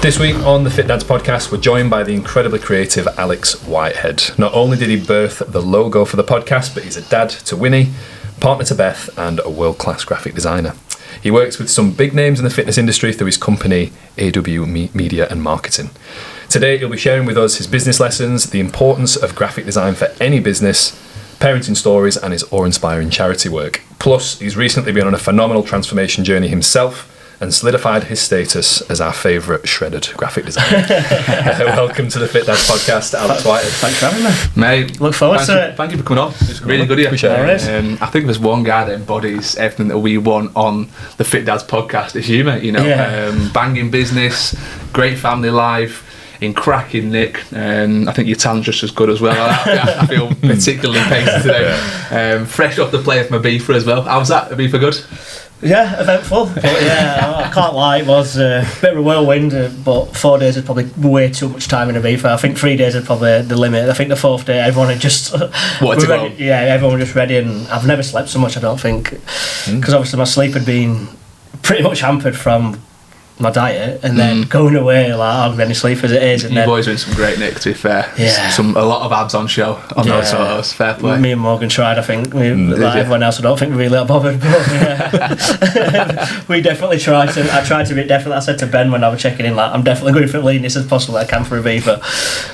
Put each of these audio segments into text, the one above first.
This week on the Fit Dads podcast, we're joined by the incredibly creative Alex Whitehead. Not only did he birth the logo for the podcast, but he's a dad to Winnie, partner to Beth, and a world-class graphic designer. He works with some big names in the fitness industry through his company, AW Media and Marketing. Today, he'll be sharing with us his business lessons, the importance of graphic design for any business, parenting stories, and his awe-inspiring charity work. Plus, he's recently been on a phenomenal transformation journey himself and solidified his status as our favourite shredded graphic designer. Welcome to the Fit Dads podcast, Alex Whitehead. Thanks for having me. Mate, look forward to it. Thank you for coming on. It's really good of you. I think there's one guy that embodies everything that we want on the Fit Dads podcast. It's you, mate. You know, banging business, great family life, in cracking nick. I think your talent's just as good as well. I feel particularly pacey today. Fresh off the play of my beefer as well. How was that? Beefer good? Yeah, eventful. But yeah, I can't lie, it was a bit of a whirlwind, but 4 days is probably way too much time in a beef. I think 3 days is probably the limit. I think the fourth day, everyone had just... everyone was just ready, and I've never slept so much, I don't think, because obviously my sleep had been pretty much hampered from my diet, and then going away like I hardly any sleep as it is. And you boys are in some great nick, to be fair. Yeah, a lot of abs on show on those photos. Fair play. Me and Morgan tried. I think everyone else, I don't think we really bothered, but yeah. We definitely tried to. I tried to be definitely. I said to Ben when I was checking in, like, I'm definitely going for the leanest as possible I can for a beaver.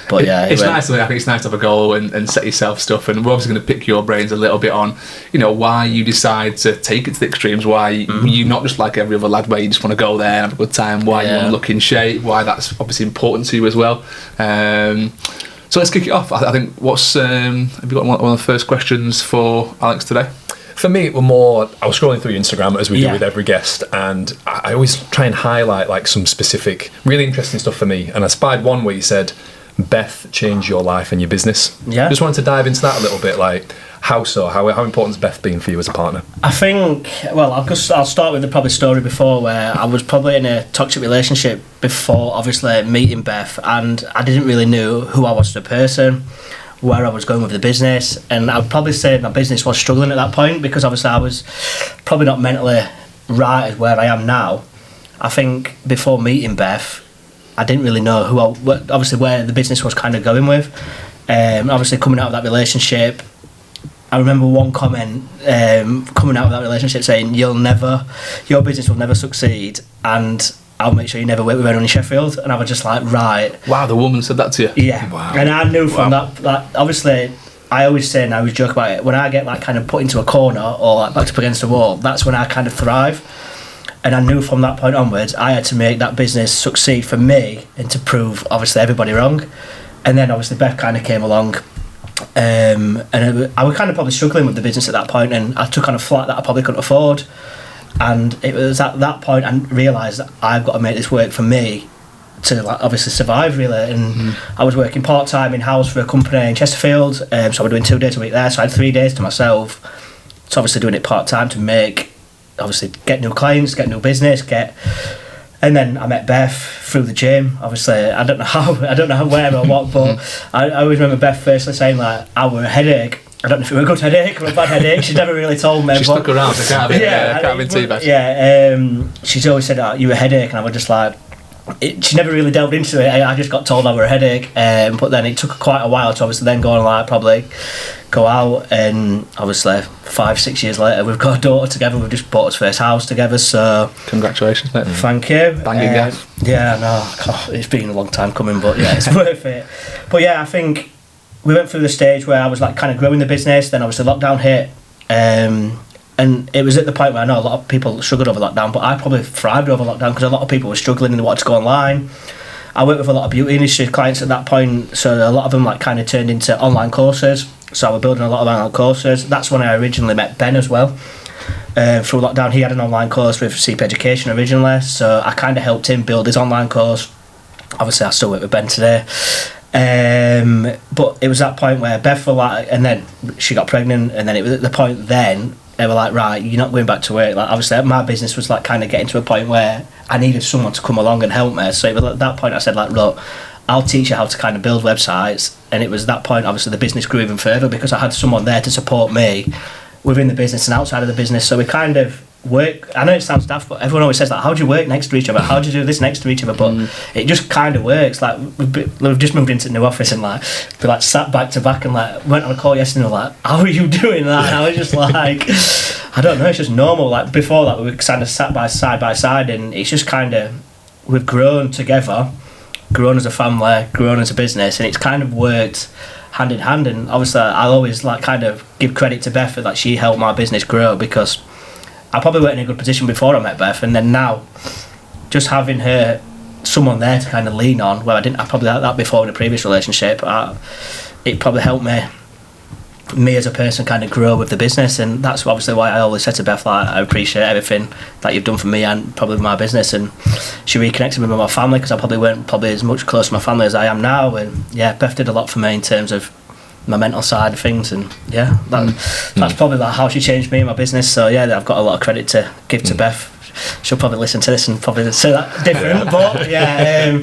But yeah, it's nice. I think it's nice to have a goal and set yourself stuff. And we're obviously going to pick your brains a little bit on, you know, why you decide to take it to the extremes. Why you're not just like every other lad where you just want to go there and have a good time. Why you want to look in shape, why that's obviously important to you as well. So let's kick it off. I think have you got one of the first questions for Alex today? For me, it were more, I was scrolling through your Instagram as we do with every guest, and I always try and highlight like some specific, really interesting stuff for me. And I spied one where you said, Beth changed your life and your business. Yeah. Just wanted to dive into that a little bit, like how so? How important has Beth been for you as a partner? I think, well, I'll start with the probably story before, where I was probably in a toxic relationship before obviously meeting Beth, and I didn't really know who I was as a person, where I was going with the business, and I would probably say my business was struggling at that point because obviously I was probably not mentally right as where I am now. I think before meeting Beth, I didn't really know obviously where the business was kind of going with. Obviously coming out of that relationship, I remember one comment coming out of that relationship saying, your business will never succeed, and I'll make sure you never work with anyone in Sheffield. And I was just like, right. Wow, the woman said that to you? Yeah. Wow. And I knew from that, obviously, I always say, and I always joke about it, when I get like kind of put into a corner or like backed up against a wall, that's when I kind of thrive. And I knew from that point onwards, I had to make that business succeed for me and to prove, obviously, everybody wrong. And then, obviously, Beth kind of came along. And I was kind of probably struggling with the business at that point, and I took on a flat that I probably couldn't afford. And it was at that point I realised that I've got to make this work for me to like, obviously survive, really. And I was working part-time in-house for a company in Chesterfield, so I was doing 2 days a week there, so I had 3 days to myself. So obviously doing it part-time to get new clients, get new business, and then I met Beth through the gym. Obviously, I don't know where or what, but I always remember Beth firstly saying like, I were a headache. I don't know if it was a good headache or a bad headache. She never really told me. She stuck around. I can't have been too bad. Yeah, she's always said, you were a headache, and I was just like, she never really delved into it. I just got told I were a headache, but then it took quite a while to obviously then go and like probably go out, and obviously 5-6 years later we've got a daughter together. We've just bought our first house together, so congratulations, mate. Thank you. Banging gas. Yeah, no, it's been a long time coming, but yeah, it's worth it. But yeah, I think we went through the stage where I was like kind of growing the business, then obviously lockdown hit, and it was at the point where I know a lot of people struggled over lockdown, but I probably thrived over lockdown because a lot of people were struggling and wanted to go online. I worked with a lot of beauty industry clients at that point, so a lot of them like kind of turned into online courses. So I was building a lot of online courses. That's when I originally met Ben as well. Through lockdown, he had an online course with CP Education originally, so I kind of helped him build his online course. Obviously, I still work with Ben today. But it was that point where Beth was like, and then she got pregnant, and then it was at the point then they were like, right, you're not going back to work. Like, obviously my business was like kind of getting to a point where I needed someone to come along and help me. So it was at that point I said like, look, I'll teach you how to kind of build websites. And it was that point obviously the business grew even further because I had someone there to support me within the business and outside of the business. So we kind of work. I know it sounds daft, but everyone always says that. How do you work next to each other? How do you do this next to each other? But it just kind of works. Like we've just moved into a new office and like we like sat back to back and like went on a call yesterday and were like, how are you doing that? And I was just like, I don't know. It's just normal. Like before that, we kind of sat side by side, and it's just kind of we've grown together, grown as a family, grown as a business, and it's kind of worked hand in hand. And obviously I'll always like kind of give credit to Beth for that. She helped my business grow, because I probably weren't in a good position before I met Beth, and then now just having her, someone there to kind of lean on, where I probably had that before in a previous relationship, it probably helped me as a person kind of grow with the business. And that's obviously why I always said to Beth, like, I appreciate everything that you've done for me and probably my business. And she reconnected me with my family, because I probably weren't as much close to my family as I am now. And yeah, Beth did a lot for me in terms of my mental side of things, and yeah, that's probably like how she changed me and my business. So yeah, I've got a lot of credit to give to Beth. She'll probably listen to this and probably say that different, but yeah,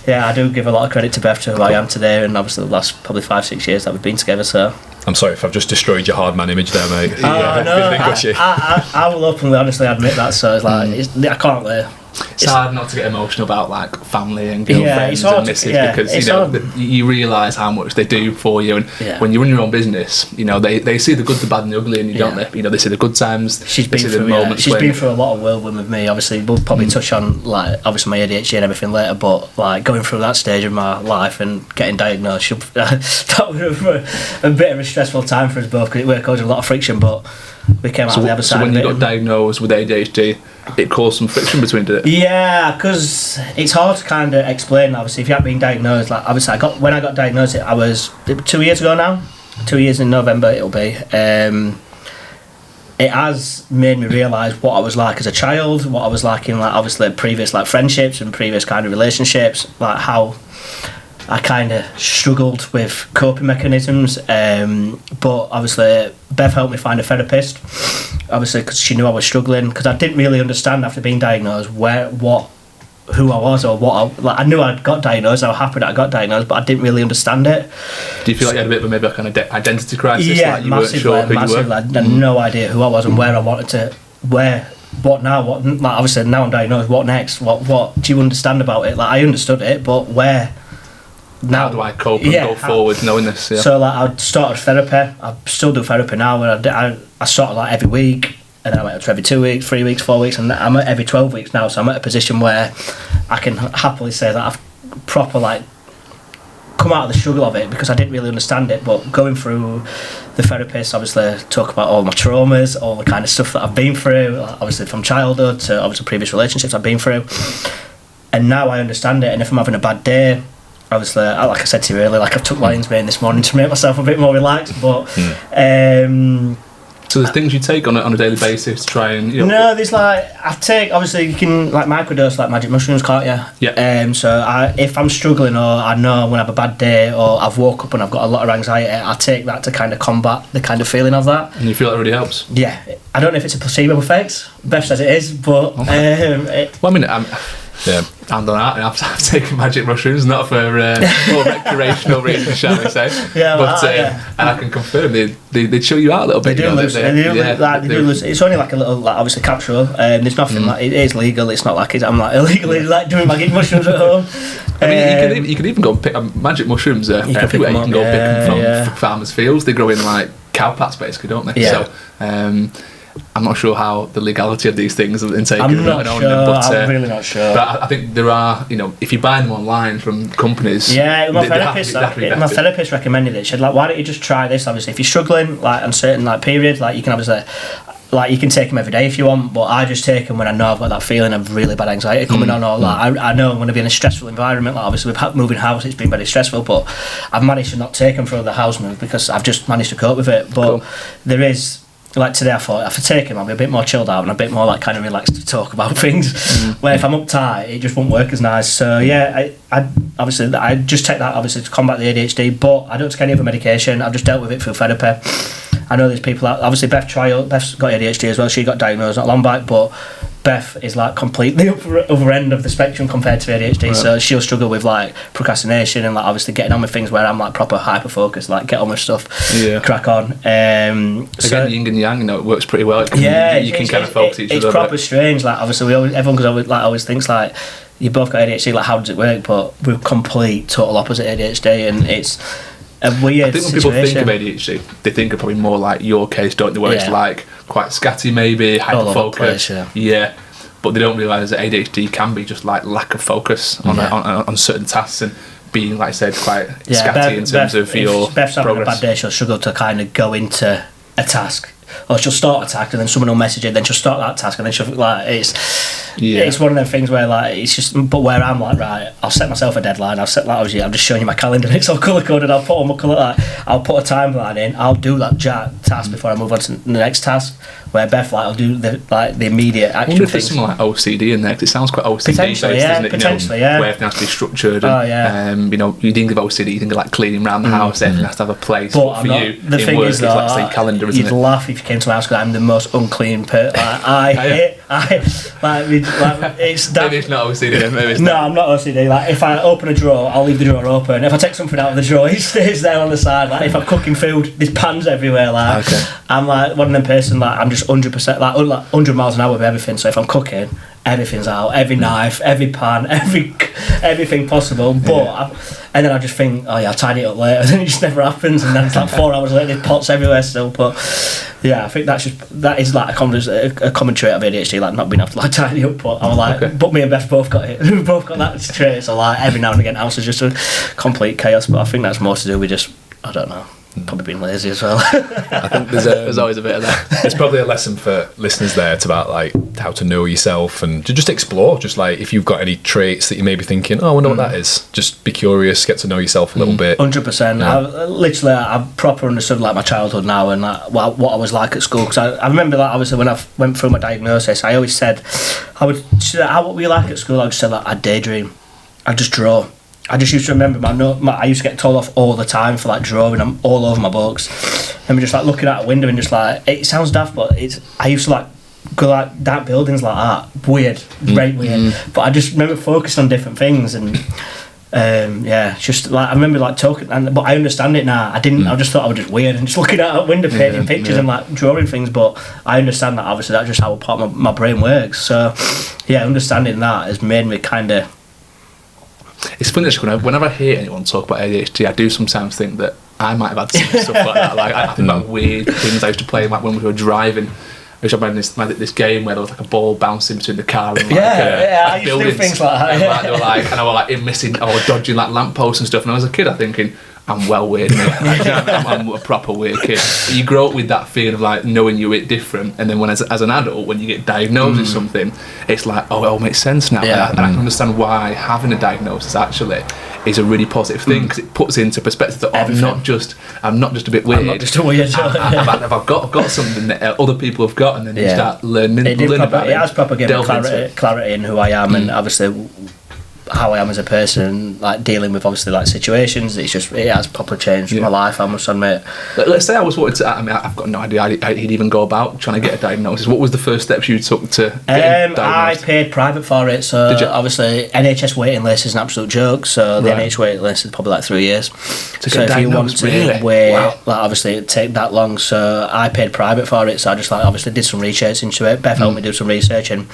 I do give a lot of credit to Beth to who I am today, and obviously the last probably 5-6 years that we've been together. So I'm sorry if I've just destroyed your hard man image there, mate. No, I will openly, honestly admit that. So it's like I can't. It's hard not to get emotional about like family and girlfriends and misses, because you know you realise how much they do for you, and when you run your own business, you know they see the good, the bad, and the ugly, and you don't. You know, they see the good times. She's been through a lot of whirlwind with me. Obviously, we'll probably touch on like obviously my ADHD and everything later, but like going through that stage of my life and getting diagnosed, that was a bit of a stressful time for us both, because it caused a lot of friction, but we came out on the other side. So when you got diagnosed with ADHD, it caused some friction between it. Yeah, because it's hard to kind of explain. Obviously, if you haven't been diagnosed, like obviously when I got diagnosed, I was 2 years ago now. 2 years in November it'll be. It has made me realise what I was like as a child, what I was like in like obviously previous like friendships and previous kind of relationships, like how I kind of struggled with coping mechanisms, but obviously Bev helped me find a therapist, obviously because she knew I was struggling, because I didn't really understand after being diagnosed who I was or I knew I got diagnosed. I was happy that I got diagnosed, but I didn't really understand it. Do you feel like you had a bit of maybe a kind of identity crisis? Yeah, like you massively. Weren't sure who you were? I had no idea who I was and where I wanted to. What now? What like obviously now I'm diagnosed. What next? What do you understand about it? Like I understood it, but where? Now, how do I cope and go forward knowing this? Yeah. So like I started therapy. I still do therapy now, and I started like every week, and then I went up to every 2 weeks, 3 weeks, 4 weeks, and I'm at every 12 weeks now. So I'm at a position where I can happily say that I've proper like come out of the struggle of it, because I didn't really understand it. But going through the therapist, obviously talk about all my traumas, all the kind of stuff that I've been through, obviously from childhood to obviously previous relationships I've been through, and now I understand it. And if I'm having a bad day, obviously, like I said to you earlier, like I've took lion's mane this morning to make myself a bit more relaxed, but so there's things you take on a daily basis to try and no, there's like I take, obviously you can like microdose like magic mushrooms, can't you? Yeah. So if I'm struggling or I know I'm gonna have a bad day or I've woke up and I've got a lot of anxiety, I take that to kind of combat the kind of feeling of that. And you feel that really helps? Yeah. I don't know if it's a placebo effect. Beth says it is, but well, I mean, I'm done out. I've taken magic mushrooms, not for more recreational reasons, shall we say? Yeah, but and I can confirm they chill you out a little bit. They do lose. It's only like a little, like obviously capsule. There's nothing like it is legal. It's not like I'm like illegally like doing magic mushrooms at home. I mean, you can even go and pick magic mushrooms everywhere. You can go pick them from farmers' fields. They grow in like cow pats, basically, don't they? Yeah. So. I'm not sure how the legality of these things in taking I'm not them, sure. but I'm really not sure. But I think there are, if you buy them online from companies. Yeah, my therapist recommended it. She said, like, why don't you just try this? Obviously, if you're struggling, like on certain like periods, like you can obviously, like you can take them every day if you want. But I just take them when I know I've got that feeling of really bad anxiety coming on, or like I know I'm going to be in a stressful environment. Like obviously, with moving house, it's been very stressful, but I've managed to not take them for the house move because I've just managed to cope with it. But there is. Like today I thought if I take him I'll be a bit more chilled out and a bit more like kind of relaxed to talk about things where if I'm uptight it just won't work as nice. So yeah, I obviously I just take that obviously to combat the ADHD, but I don't take any other medication. I've just dealt with it through therapy. I know there's people out, obviously Beth's got ADHD as well. She got diagnosed not long back, but Beth is like completely other end of the spectrum compared to ADHD, Right. so she'll struggle with like procrastination and like obviously getting on with things, where I'm like proper hyper focused, like get on with stuff, crack on. Again, yin and yang, it works pretty well. You can kind of focus each other. It's proper strange. Like obviously, everyone always thinks like you both got ADHD. Like how does it work? But we're complete total opposite ADHD, and it's a weird. I think when people think of ADHD, they think of probably more like your case, don't they? Where it's like quite scatty, maybe hyper focus. Yeah, but they don't realise that ADHD can be just like lack of focus on certain tasks, and being, like I said, quite scatty in terms of your if Beth's having a bad day, she'll struggle to kind of go into a task. Or she'll start a task and then someone will message it, then she'll start that task and then she'll like it's one of them things where like it's just, but where I'm like, right, I'll set myself a deadline. I'll set like, obviously I'm just showing you my calendar, it's all colour coded. I'll put on my colour, like I'll put a timeline in, I'll do that task before I move on to the next task. Where Beth, like, I'll do the immediate action. I wonder if there's something like OCD in there, because it sounds quite OCD based, doesn't it? Potentially, where everything has to be structured. And, you think of OCD, you think of like cleaning around the house, everything has to have a place. But for you, the thing work, is, it's like say calendar, isn't you'd it? laugh if you came to my house because I'm the most unclean person. It's that. Maybe it's not OCD. Maybe it's no, I'm not OCD. Like if I open a drawer, I'll leave the drawer open. If I take something out of the drawer, it stays there on the side. Like if I'm cooking food, there's pans everywhere. Like I'm like one of them person. Like I'm just 100% like 100 miles an hour with everything. So if I'm cooking, everything's out, every knife, every pan, everything possible. But and then I just think, oh yeah, I'll tidy it up later. And then it just never happens. And then it's like 4 hours later, there's pots everywhere still. But yeah, I think that is like a common trait of ADHD, like not being able to like tidy up. But I was like, but me and Beth both got it. We both got that trait. So like every now and again, house is just a complete chaos. But I think that's more to do with just, I don't know, probably being lazy as well. I think there's always a bit of that. There's probably a lesson for listeners there. It's about like how to know yourself and to just explore. Just like if you've got any traits that you may be thinking, oh, I wonder what that is. Just be curious, get to know yourself a little bit. 100%. I've proper understood like my childhood now and like what I was like at school. Because I remember like obviously when I went through my diagnosis, I always said what were you like at school? I just said like I'd daydream, I'd just draw. I just used to remember I used to get told off all the time for like drawing. I'm all over my books. And we're just like looking out a window and just like, it sounds daft, but I used to like go like dark buildings like that. Weird, very weird. But I just remember focusing on different things and just like I remember like talking, but I understand it now. I didn't. I just thought I was just weird and just looking out a window, painting pictures and like drawing things. But I understand that obviously that's just how a part of my brain works. So yeah, understanding that has made me kind of. It's funny actually, whenever I hear anyone talk about ADHD, I do sometimes think that I might have had some stuff like that. Like I think about weird things I used to play like when we were driving. I used to have this game where there was like a ball bouncing between the car and I used to do things like that. And like, they were like, and I was like missing or dodging like lampposts and stuff. And I was a kid, I'm thinking, I'm well weird, mate. Like, I'm a proper weird kid. But you grow up with that feeling of like knowing you're it different, and then when as an adult, when you get diagnosed with something, it's like, oh, it all makes sense now. And I can understand why having a diagnosis actually is a really positive thing, because it puts into perspective that I'm not just a bit weird. I'm not just a weird. I've got something that other people have got, and then you start learning about it. It has proper given clarity in who I am, and obviously how I am as a person, like dealing with obviously like situations. It has properly changed my life, I must admit. Let's say I was wanting to, I mean, I've got no idea how he'd even go about trying to get a diagnosis. What was the first steps you took to get diagnosed? I paid private for it, so obviously NHS waiting list is an absolute joke, so the NHS waiting list is probably like 3 years. So if you want to wait, like obviously it'd take that long, so I paid private for it, so I just like obviously did some research into it. Beth helped me do some research, and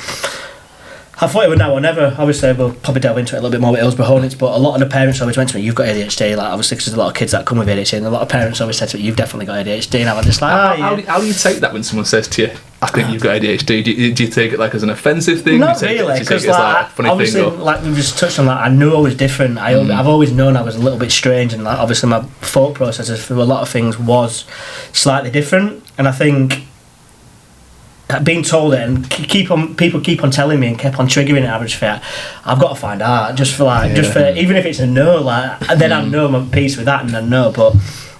I thought it would now or never. Obviously, we'll probably delve into it a little bit more with Hillsborough Hornets, but a lot of the parents always went to me, you've got ADHD, like obviously, because there's a lot of kids that come with ADHD, and a lot of parents always said to me, you've definitely got ADHD, and I'm just like, how do you take that when someone says to you, I think you've got ADHD? Do you take it like as an offensive thing? Not really, because like, obviously, like we've just touched on that, I knew I was different. I've always known I was a little bit strange, and like obviously my thought processes for a lot of things was slightly different, and I think being told it and people keep on telling me and kept on triggering it, average fit, I've got to find out just for even if it's a no, like then I know my piece with that and I know. But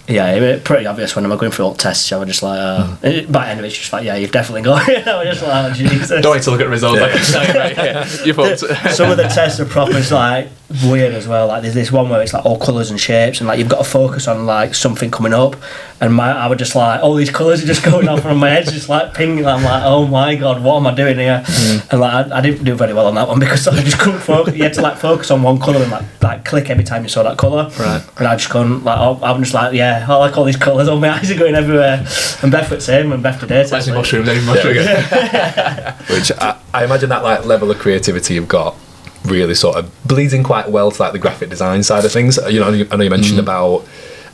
Yeah, it was pretty obvious when I'm going through all tests. I was just like, by the end of it, it's just like, yeah, you've definitely got it. I was just like, oh, Jesus. Don't need to look at results. You fucked. Some of the tests are proper, it's like weird as well. Like there's this one where it's like all colours and shapes, and like you've got to focus on like something coming up. And I was just like, all these colours are just going off, and my head's just like pinging. I'm like, oh my god, what am I doing here? And like I didn't do very well on that one because I just couldn't focus. You had to like focus on one colour and like click every time you saw that colour. Right. And I just couldn't. Like I'm just like, yeah, I like all these colours. All my eyes are going everywhere. And Beth was the same, and Beth today. That's mushroom. Which I imagine that like level of creativity you've got really sort of bleeds in quite well to like the graphic design side of things. You know, I know you mentioned about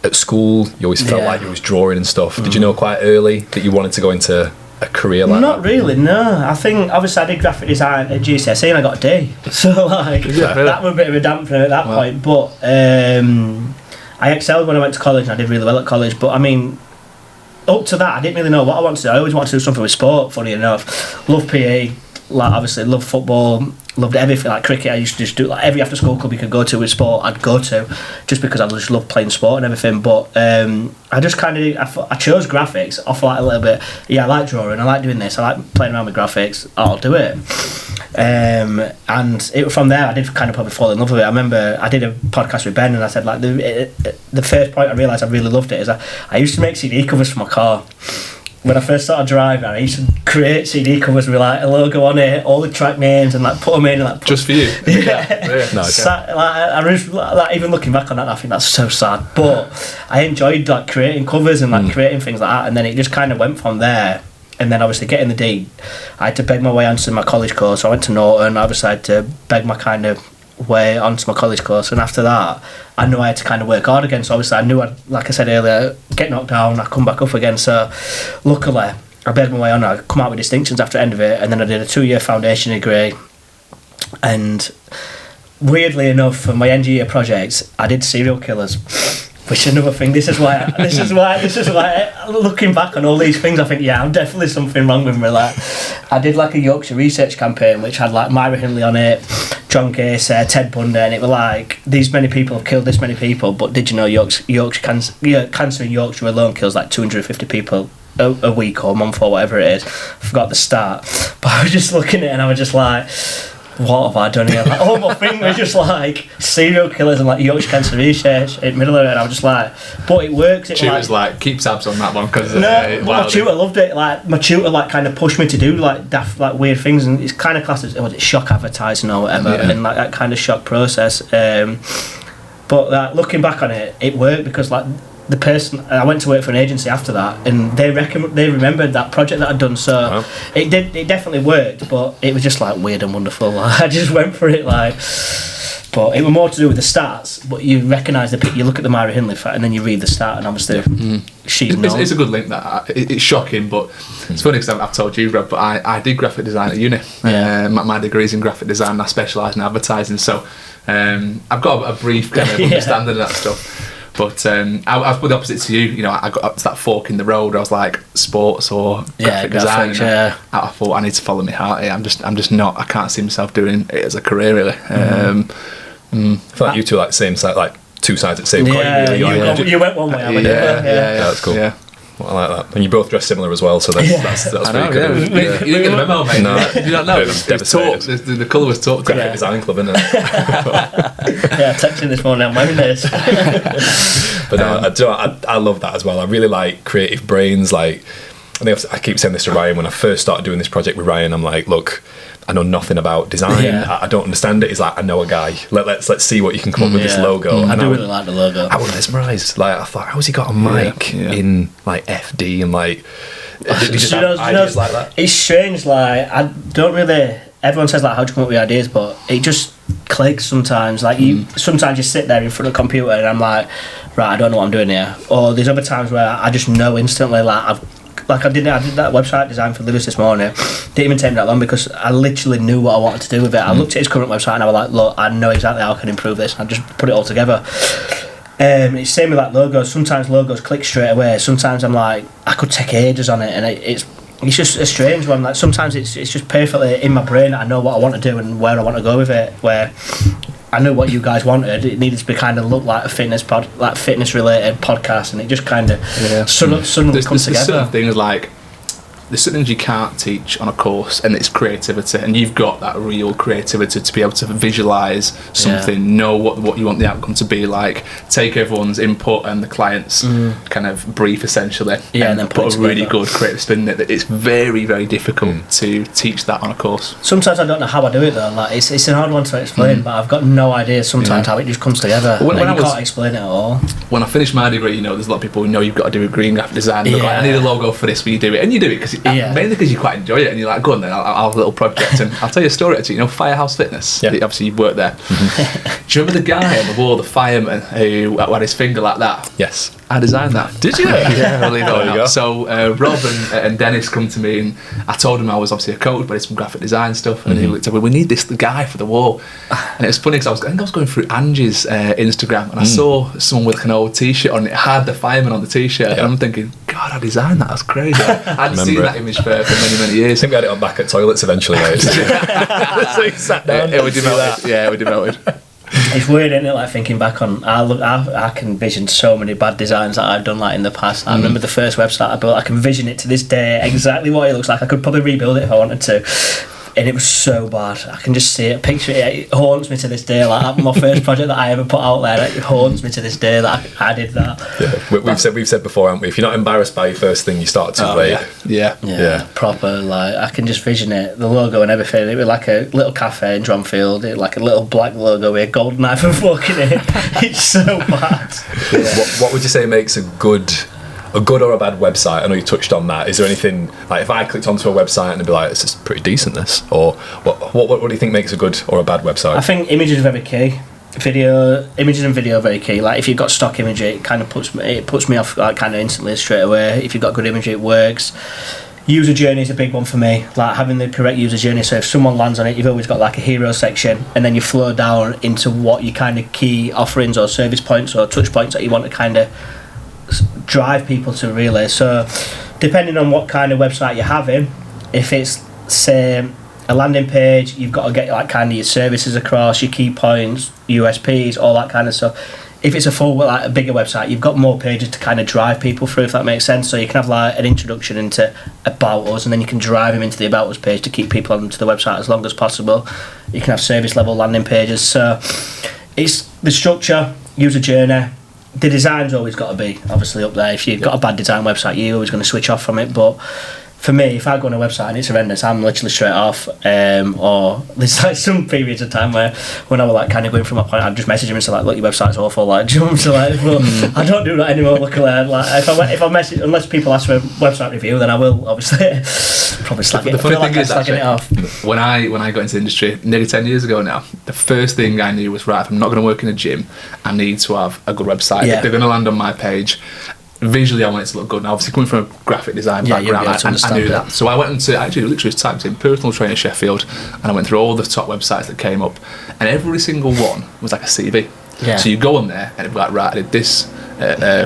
at school you always felt like you was drawing and stuff. Did you know quite early that you wanted to go into a career like Not that? really, no. I think obviously I did graphic design at GCSE and I got a D. So like that was a bit of a dampener at that point. But I excelled when I went to college and I did really well at college. But I mean, up to that I didn't really know what I wanted to do. I always wanted to do something with sport, funny enough. Love PE, like obviously love football, loved everything, like cricket. I used to just do like every after school club you could go to with sport I'd go to, just because I just loved playing sport and everything. But I just kind of I chose graphics off like a little bit. Yeah, I like drawing, I like doing this, I like playing around with graphics, I'll do it. And from there I did kind of probably fall in love with it. I remember I did a podcast with Ben and I said like the first point I realised I really loved it is I used to make CD covers for my car. When I first started driving, I used to create CD covers with like a logo on it, all the track names, and like put them in and like just for you. Nice. Like, even looking back on that, I think that's so sad. But I enjoyed like creating covers and like creating things like that, and then it just kind of went from there. And then obviously getting the D, I had to beg my way onto my college course. So I went to Norton. Obviously, I had to beg my kind of way onto my college course, and after that I knew I had to kind of work hard again. So obviously I knew I'd, like I said earlier, get knocked down, I come back up again. So luckily I begged my way on, I come out with distinctions after the end of it, and then I did a 2-year foundation degree. And weirdly enough, for my end of year project I did serial killers, which is another thing. This is why looking back on all these things I think, yeah, I'm definitely something wrong with me. Like I did like a Yorkshire research campaign which had like Myra Hindley on it, John Casey, Ted Bundy, and it were like, these many people have killed this many people, but did you know Yorkshire cancer in Yorkshire alone kills like 250 people a week or a month or whatever it is. I forgot the start, but I was just looking at it and I was just like, what have I done here? Like, all my thing was just like serial killers and like Yorkshire cancer research in the middle of it, and I was just like, but it works. It Tutor's like keep tabs on that one because my tutor loved it. Like my tutor like kind of pushed me to do like daft, like weird things, and it's kind of classed as shock advertising or whatever, and like that kind of shock process. But looking back on it, it worked because like the person, I went to work for an agency after that, and they remembered that project that I'd done. So it definitely worked, but it was just like weird and wonderful. Like, I just went for it, like. But it was more to do with the stats. But you recognise the you look at the Myra Hindley fact, and then you read the stat, and obviously she's known. It's a good link. That it's shocking, but it's funny because I've told you, Rob, but I did graphic design at uni. My degree's in graphic design, and I specialise in advertising. So I've got a brief kind of understanding of that stuff. But I was the opposite to you. You know, I got up to that fork in the road. I was like, sports or graphic design. I thought I need to follow my heart here. I'm just not. I can't see myself doing it as a career really. I feel like you two are like the same side, like two sides of the same coin. Really. You went one way. Yeah, that's cool. Yeah. Well, I like that. And you both dress similar as well, so that's really good. You didn't get the memo, mate. No, you don't know. It was talked. The colour was talked. Graphic design club, isn't it? Texting this morning, I'm wearing this. But no, I love that as well. I really like creative brains. Like, I keep saying this to Ryan when I first started doing this project with Ryan. I'm like, look, I know nothing about design. I don't understand it. He's like, I know a guy. Let's see what you can come up with this logo. I do really like the logo. I was mesmerised. Like, I thought, how's he got a mic in like FD and like? Did you just have ideas like that? It's strange. Like, I don't really. Everyone says like, how do you come up with ideas? But it just clicks sometimes. Like sometimes you sit there in front of the computer and I'm like, right, I don't know what I'm doing here. Or there's other times where I just know instantly. Like I did that website design for Lewis this morning. Didn't even take me that long because I literally knew what I wanted to do with it. I looked at his current website and I was like, look, I know exactly how I can improve this. I just put it all together. It's same with like logos. Sometimes logos click straight away. Sometimes I'm like, I could take ages on it, and it's just a strange one. Like sometimes it's just perfectly in my brain. I know what I want to do and where I want to go with it. Where I knew what you guys wanted. It needed to be kind of look like a fitness related podcast, and it just kind of suddenly comes together. There's certain things like, there's certain things you can't teach on a course, and it's creativity, and you've got that real creativity to be able to visualize something, know what you want the outcome to be like, take everyone's input and the client's kind of brief essentially, and then put a really good creative spin in it. It's very, very difficult to teach that on a course. Sometimes I don't know how I do it though. Like it's an hard one to explain, but I've got no idea sometimes how it just comes together. When I can't explain it at all. When I finished my degree, there's a lot of people who know you've got to do a green graphic design. Like, I need a logo for this, will you do it? And you do it because mainly because you quite enjoy it, and you're like, go on then, I'll have a little project. And I'll tell you a story actually. Firehouse Fitness. Obviously you've worked there. Do you remember the guy on the wall, the fireman who had his finger like that? Yes. I designed that. Did you? Yeah, believe it or not. So Rob and Dennis come to me, and I told him I was obviously a coach, but it's some graphic design stuff. And he looked at me, we need this guy for the wall. And it was funny because I think I was going through Angie's Instagram, and I saw someone with like an old T-shirt on it, had the fireman on the T-shirt, and I'm thinking, God, I designed that. That's crazy. I hadn't seen that image for many, many years. I think we had it on back at toilets eventually, mate. So he sat down. It would demoted. Yeah, it would demoted. It's weird, isn't it? Like thinking back on, I can envision so many bad designs that I've done like in the past. I remember the first website I built. I can envision it to this day exactly what it looks like. I could probably rebuild it if I wanted to. And it was so bad. I can just see it, picture it. It haunts me to this day. Like my first project that I ever put out there, it haunts me to this day that I did that. Yeah, we've said before, haven't we? If you're not embarrassed by your first thing, you start too late. Yeah. Proper. Like I can just vision it, the logo and everything. It was like a little cafe in Dronfield. It like a little black logo with a gold knife and fork in it. It's so bad. What would you say makes a good or a bad website? I know you touched on that. Is there anything, like if I clicked onto a website and it'd be like, this is pretty decent, this, or what do you think makes a good or a bad website? I think images are very key. Images and video are very key. Like if you've got stock imagery, it kind of puts me off like kind of instantly straight away. If you've got good imagery, it works. User journey is a big one for me, like having the correct user journey. So if someone lands on it, you've always got like a hero section, and then you flow down into what your kind of key offerings or service points or touch points that you want to kind of drive people to really. So depending on what kind of website you're having, if it's say a landing page, you've got to get like kind of your services across, your key points, USPs, all that kind of stuff. If it's a full, like a bigger website, you've got more pages to kind of drive people through, if that makes sense. So you can have like an introduction into About Us, and then you can drive them into the About Us page to keep people onto the website as long as possible. You can have service level landing pages. So it's the structure, user journey. The design's always got to be obviously up there. If you've got a bad design website, you're always going to switch off from it. But for me, if I go on a website and it's horrendous, I'm literally straight off. Or there's like some periods of time where when I was like kind of going from my point, I'd just message him and say like, look, your website's awful. Like, jump to like, well, I don't do that anymore. Luckily, like if I message, unless people ask for a website review, then I will obviously probably slag it. The funny thing is, slagging it off. When I got into the industry nearly 10 years ago now, the first thing I knew was, right, if I'm not going to work in a gym, I need to have a good website. If they're going to land on my page, visually I want it to look good. Now obviously coming from a graphic design background, I knew that. So I went into, actually literally typed in personal trainer Sheffield, and I went through all the top websites that came up, and every single one was like a CV. So you go on there and it'd be like, right, I did this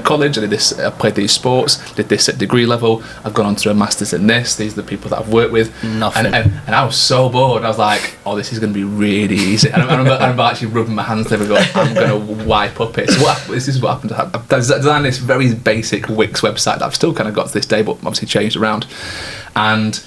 college, I did this, I played these sports, did this at degree level, I've gone on to a master's in this, these are the people that I've worked with. Nothing. And I was so bored. I was like, oh, this is going to be really easy. And I remember actually rubbing my hands together going, I'm going to wipe up it. So this is what happened. I've designed this very basic Wix website that I've still kind of got to this day, but obviously changed around. And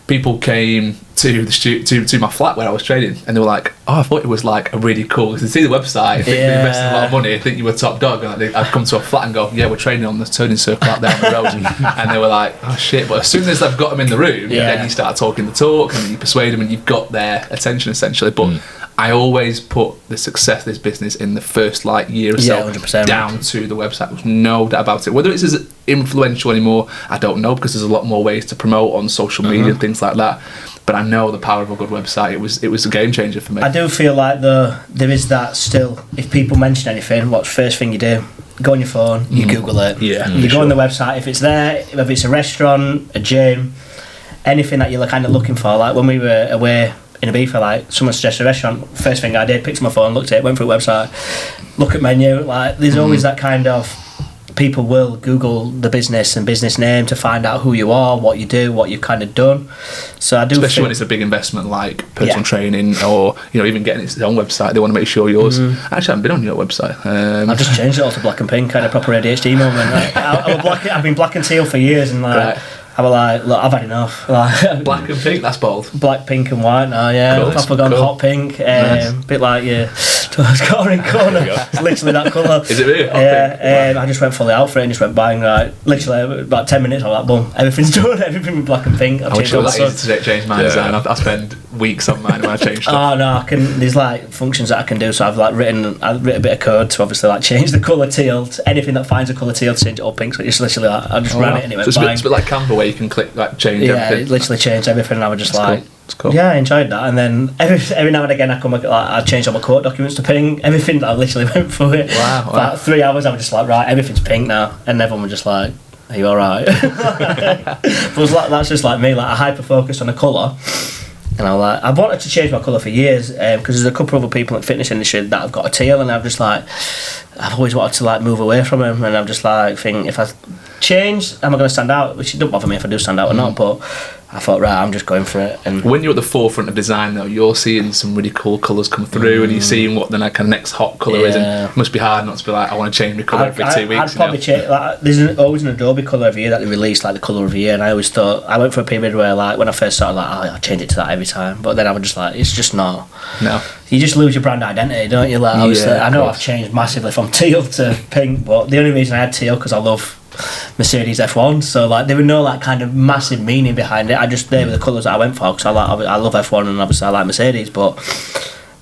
people came to my flat where I was training, and they were like, oh, I thought it was like a really cool, because they see the website, think they invested a lot of money, think you were top dog, and I'd come to a flat and go, yeah, we're training on the turning circle out down the road. And they were like, oh shit. But as soon as I've got them in the room, then you start talking the talk, and then you persuade them, and you've got their attention essentially. But I always put the success of this business in the first like year or so 100%. down to the website. There's no doubt about it. Whether it's as influential anymore, I don't know, because there's a lot more ways to promote on social media and things like that. But I know the power of a good website. It was a game changer for me. I do feel like there is that still. If people mention anything, what's the first thing you do? Go on your phone, you Google it. You go on the website. If it's there, whether it's a restaurant, a gym, anything that you're kind of looking for. Like when we were away in Ibiza, like someone suggested a restaurant, first thing I did, picked up my phone, looked at it, went through a website, look at menu. Like there's always that kind of people will Google the business and business name to find out who you are, what you do, what you've kind of done. So I do, especially when it's a big investment like personal Yeah. training, or even getting its own website. They want to make sure yours. I actually haven't been on your website. I've just changed it all to black and pink, kind of proper ADHD moment. Like, I've been black and teal for years, and like. Right. I was like, look, I've had enough. Like, Black and pink, that's bold. black, pink, and white now. Yeah, Cool. proper gone Cool. hot pink. Nice. Bit like scoring corner. It's literally that colour. Is it really? Hot Yeah. pink? I just went fully out for it and just went bang. Right, literally about 10 minutes. I was like, boom, everything's done. Everything with black and pink. I've How changed much all that the is to change my design? I spend weeks on mine when I change stuff. Oh no, I can. There's like functions that I can do. So I've written a bit of code to obviously like change the colour teal. To anything that finds a colour teal to change it all pink. So it's literally like I just ran it and it So went it's bang. a bit like Canva where you can click like change Yeah, everything. it literally changed everything. And I was just That's like, cool. It's cool. yeah, I enjoyed that. And then every now and again, I changed all my quote documents to pink. Everything that I literally went through it. Wow. About 3 hours, I was just like, right, everything's pink now, and everyone was just like, are you all right? But it was like, that's just like me. Like I hyper focused on a colour. And I'm like, I've wanted to change my colour for years because there's a couple of other people in the fitness industry that have got a teal, and I'm just like, I've always wanted to like move away from them, and I'm just like, think if I change, am I going to stand out? Which it don't bother me if I do stand out or not, but I thought, right, I'm just going for it. And When you're at the forefront of design, though, you're seeing some really cool colours come through, and you're seeing what the kind of next hot colour is. And Yeah. it must be hard not to be like, I want to change my colour every 2 weeks. I'd probably change. Like, there's always an Adobe colour of year that they release, like the colour of the year. And I always thought I went for a period where, like, when I first started, like, I'll change it to that every time. But then I was just like, it's just not. No. You just lose your brand identity, don't you? Like, obviously, Yeah, I of know course. I've changed massively from teal to pink, but the only reason I had teal because I love Mercedes F1. So like, there were no like kind of massive meaning behind it. They were the colours that I went for because I love F1 and obviously I like Mercedes, but.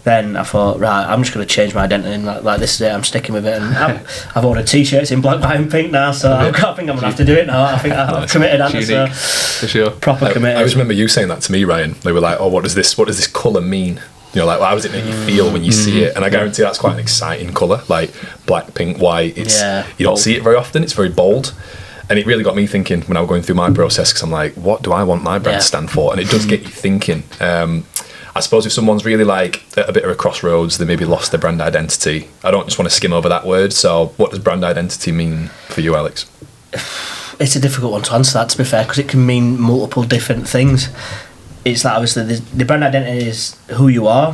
Then I thought, right, I'm just going to change my identity and like this is it, I'm sticking with it. And I've ordered t-shirts in black, white and pink now, so I think I'm going to have to do it now. I think I've committed on it, so For sure. proper committed. I always remember you saying that to me, Ryan. They were like, "Oh, what does this colour mean?" Like, how does it make you feel when you see it? And I guarantee that's quite an exciting colour, like black, pink, white. It's you don't see it very often. It's very bold, and it really got me thinking when I was going through my process because I'm like, what do I want my brand to stand for? And it does get you thinking. I suppose if someone's really like at a bit of a crossroads, they maybe lost their brand identity. I don't just want to skim over that word. So, what does brand identity mean for you, Alex? It's a difficult one to answer that, to be fair, because it can mean multiple different things. It's like obviously the brand identity is who you are,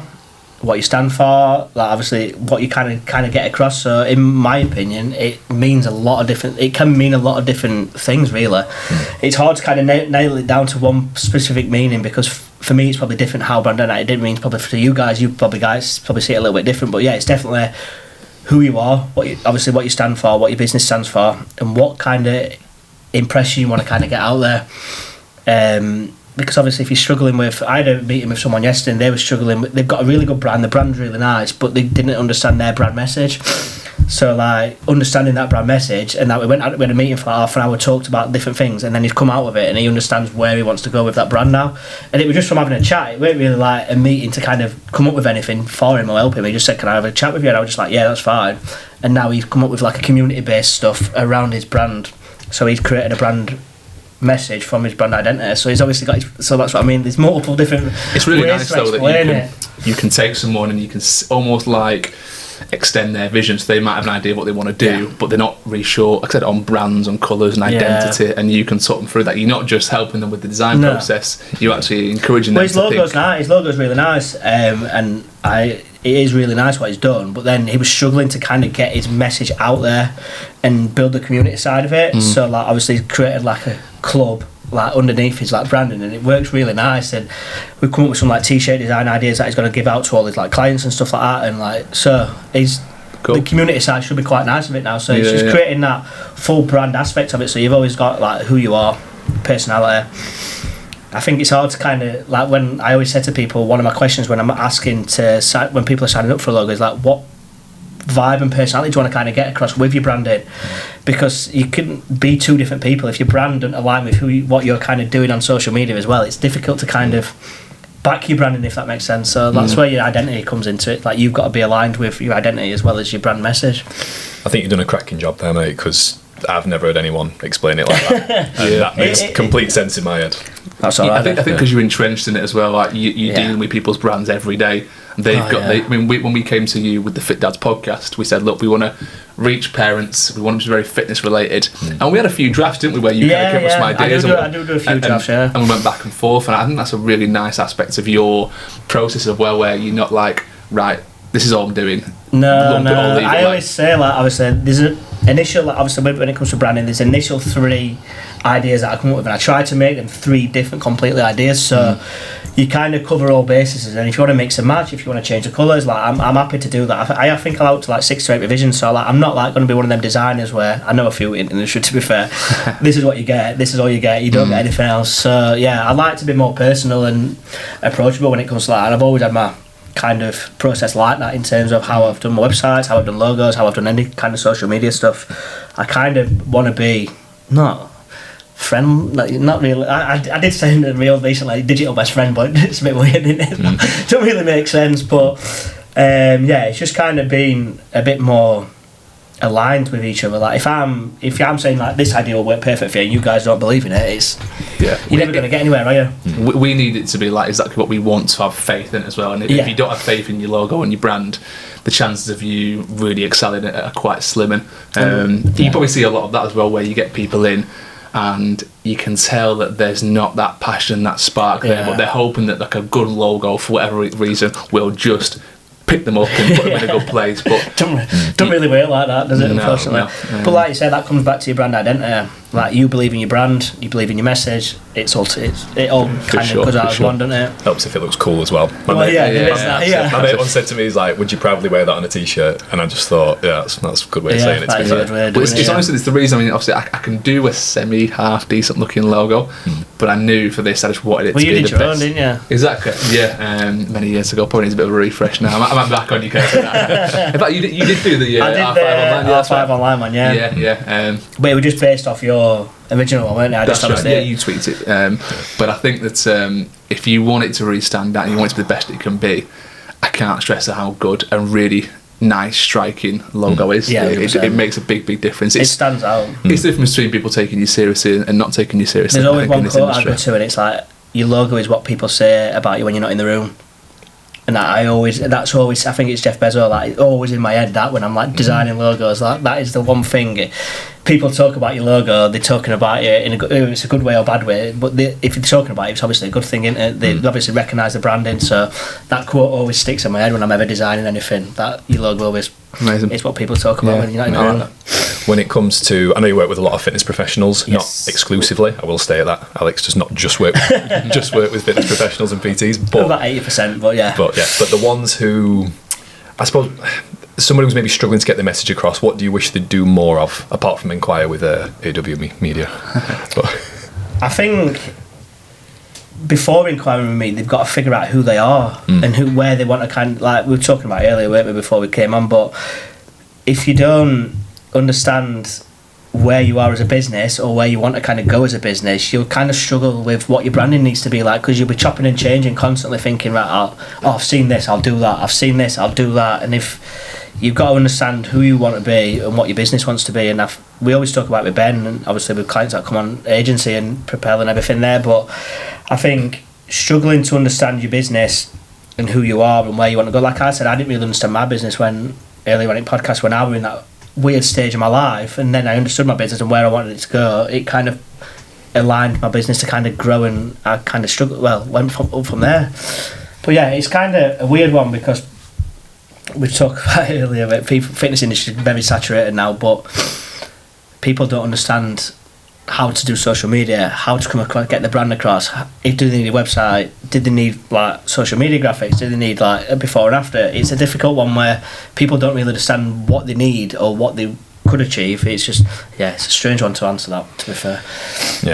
what you stand for, like obviously what you kind of get across. So in my opinion, it means a lot of different. It can mean a lot of different things. Really, it's hard to kind of nail it down to one specific meaning because for me it's probably different how brand identity means. Probably for you guys, you probably see it a little bit different. But yeah, it's definitely who you are, what you stand for, what your business stands for, and what kind of impression you want to kind of get out there. Because obviously if you're struggling with, I had a meeting with someone yesterday and they were struggling with, they've got a really good brand, the brand's really nice, but they didn't understand their brand message. So like understanding that brand message, and that we had a meeting for half an hour, talked about different things, and then he's come out with it and he understands where he wants to go with that brand now. And it was just from having a chat, it weren't really like a meeting to kind of come up with anything for him or help him. He just said, can I have a chat with you? And I was just like, yeah, that's fine. And now he's come up with like a community based stuff around his brand. So he's created a brand message from his brand identity, so he's obviously got so that's what I mean, there's multiple different It's really ways nice to though explain that you can take someone and you can almost like extend their vision, so they might have an idea of what they want to do, but they're not really sure, like I said, on brands, on colours and identity, and you can sort them through that. You're not just helping them with the design process, you're actually encouraging them his to logo's think. nice, his logo's really nice, and it is really nice what he's done, but then he was struggling to kind of get his message out there and build the community side of it. So like obviously he's created like a club like underneath his like branding, and it works really nice, and we've come up with some like t-shirt design ideas that he's going to give out to all his like clients and stuff like that, and like so he's Cool. The community side should be quite nice of it now, so it's just creating that full brand aspect of it, so you've always got like who you are, personality. I think it's hard to kind of like, when I always say to people, one of my questions when I'm asking to when people are signing up for a logo is like, what vibe and personality do you want to kind of get across with your branding? Because you can be two different people if your brand doesn't align with what you're kind of doing on social media as well. It's difficult to kind of back your branding, if that makes sense. So that's where your identity comes into it. Like you've got to be aligned with your identity as well as your brand message. I think you've done a cracking job there, mate, because I've never heard anyone explain it like that. And that makes complete sense in my head. That's all right. I think because you're entrenched in it as well. Like you're dealing with people's brands every day. When we came to you with the Fit Dads podcast, we said, look, we want to reach parents. We want them to be very fitness related, and we had a few drafts, didn't we? Where you kind of came up with some ideas. I do a few drafts, and we went back and forth, and I think that's a really nice aspect of your process of where you're not like, right, this is all I'm doing. No. I always say, like, obviously, there's an initial, like, obviously, when it comes to branding, there's initial 3 ideas that I come up with, and I try to make them 3 different completely ideas. So you kind of cover all bases, and if you want to mix and match, if you want to change the colours, like, I'm happy to do that. I think I'll out to like 6 to 8 revisions. So like, I'm not like going to be one of them designers where I know a few in the industry. To be fair, this is what you get. This is all you get. You don't get anything else. So yeah, I like to be more personal and approachable when it comes to that. And I've always had my kind of process like that in terms of how I've done my websites, how I've done logos, how I've done any kind of social media stuff. I kind of want to be not really. I did say in the reel recently, digital best friend, but it's a bit weird, isn't it? Don't really make sense, but it's just kind of being a bit more aligned with each other. Like if I'm saying like this idea will work perfect for you and you guys don't believe in it, you're never going to get anywhere, are you? We need it to be like exactly what we want to have faith in as well. And if you don't have faith in your logo and your brand, the chances of you really excelling it are quite slim. And you probably see a lot of that as well, where you get people in and you can tell that there's not that passion, that spark there, but they're hoping that like a good logo for whatever reason will just pick them up and put them in a good place. But don't really work like that, does it? Unfortunately. No. But like you said, that comes back to your brand identity. Like you believe in your brand, you believe in your message. It all kind of goes out as one, doesn't it? Helps if it looks cool as well. My mate once said to me, he's like, "Would you proudly wear that on a t-shirt?" And I just thought, that's a good way of saying it. To be fair, but it's honestly, it's the reason. I mean, obviously, I can do a semi-half decent looking logo, but I knew for this, I just wanted it to be the best. Well, you did your own, didn't you? Exactly. Yeah. Many years ago, probably needs a bit of a refresh now. I'm back on you, Kate. In fact, you did do the R5 online one, yeah. Yeah. But it was just based off your original one, weren't it? That's right. Yeah, you tweaked it. But I think that if you want it to really stand out and you want it to be the best it can be, I can't stress how good and really nice, striking logo is. Yeah, it makes a big difference. It stands out. It's the difference between people taking you seriously and not taking you seriously. There's always one quote I go to, and it's like, your logo is what people say about you when you're not in the room. And I think it's Jeff Bezos, like, it's always in my head that when I'm like designing logos, that is the one thing. People talk about your logo, they're talking about it in it's a good way or bad way, but if you're talking about it, it's obviously a good thing, isn't it? They obviously recognise the branding, so that quote always sticks in my head when I'm ever designing anything, that your logo always is what people talk about when you're not in the room. When it comes to, I know you work with a lot of fitness professionals, not exclusively. I will stay at that. Alex does not just work with fitness professionals and PTs, but about 80%. But the ones who, I suppose, someone who's maybe struggling to get the message across, what do you wish they'd do more of, apart from inquire with AW Media? I think before inquiring with me, they've got to figure out who they are and where they want to kind of, like we were talking about earlier, weren't we, before we came on, but if you don't understand where you are as a business or where you want to kind of go as a business, you'll kind of struggle with what your branding needs to be like, because you'll be chopping and changing constantly, thinking, right, I've seen this, I'll do that, I've seen this, I'll do that. And if you've got to understand who you want to be and what your business wants to be, and we always talk about with Ben and obviously with clients that come on agency and Propel and everything there, but I think struggling to understand your business and who you are and where you want to go, like I said, I didn't really understand my business earlier on in podcast when I was in that weird stage of my life, and then I understood my business and where I wanted it to go. It kind of aligned my business to kind of grow, and I kind of struggled, went up from there. But yeah, it's kind of a weird one, because we talked about it earlier, but fitness industry is very saturated now, but people don't understand how to do social media, how to come across, get the brand across. Do they need a website? Did they need like social media graphics? Do they need like a before and after? It's a difficult one where people don't really understand what they need or what they could achieve. It's just, it's a strange one to answer that, to be fair.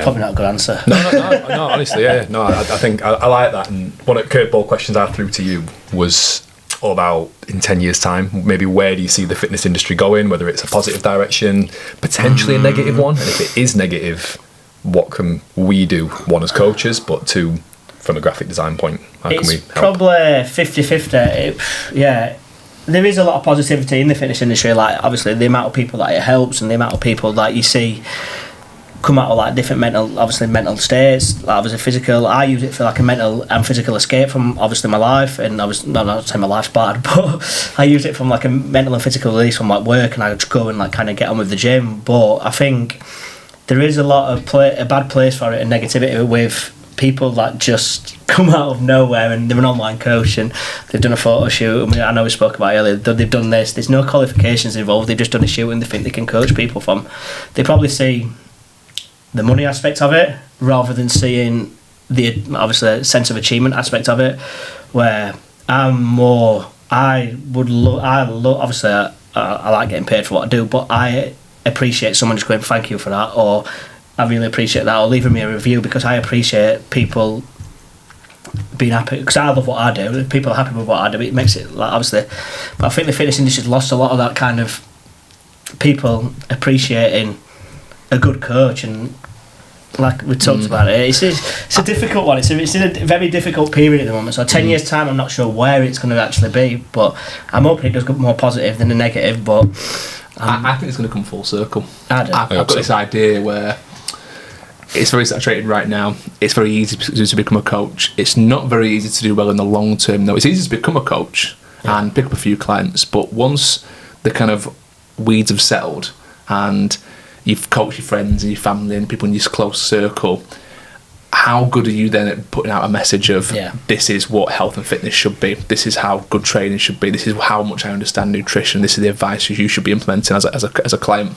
Probably not a good answer. No, honestly, no, I think I like that. And one of the curveball questions I threw to you was all about, in 10 years' time, maybe where do you see the fitness industry going, whether it's a positive direction, potentially a negative one, and if it is negative, what can we do, one as coaches, but two, from a graphic design point, how can we help? It's probably 50-50. there is a lot of positivity in the fitness industry. Like, obviously, the amount of people that it helps and the amount of people that you see come out of like different mental states. Like, obviously, physical. I use it for like a mental and physical escape from obviously my life, and I was not saying my life's bad, but I use it from like a mental and physical release from like work, and I just go and like kind of get on with the gym. But I think there is a lot of a bad place for it and negativity with people that just come out of nowhere, and they're an online coach and they've done a photo shoot. I mean, I know we spoke about it earlier. They've done this. There's no qualifications involved. They've just done a shoot and they think they can coach people from. They probably see the money aspect of it rather than seeing the obviously sense of achievement aspect of it. Where I'm more, I obviously I like getting paid for what I do, but I appreciate someone just going thank you for that, or I really appreciate that, or leaving me a review, because I appreciate people being happy, because I love what I do. If people are happy with what I do, it makes it, like, obviously. But I think the fitness industry's lost a lot of that kind of people appreciating a good coach, and like we talked about it, it's a difficult one. It's in a very difficult period at the moment. So 10 years time, I'm not sure where it's going to actually be, but I'm hoping it does go more positive than a negative. But I think it's going to come full circle. I've got this idea where it's very saturated right now. It's very easy to become a coach. It's not very easy to do well in the long term, though. It's easy to become a coach and pick up a few clients, but once the kind of weeds have settled and you've coached your friends and your family and people in your close circle, how good are you then at putting out a message of this is what health and fitness should be, this is how good training should be, this is how much I understand nutrition, this is the advice you should be implementing as a client.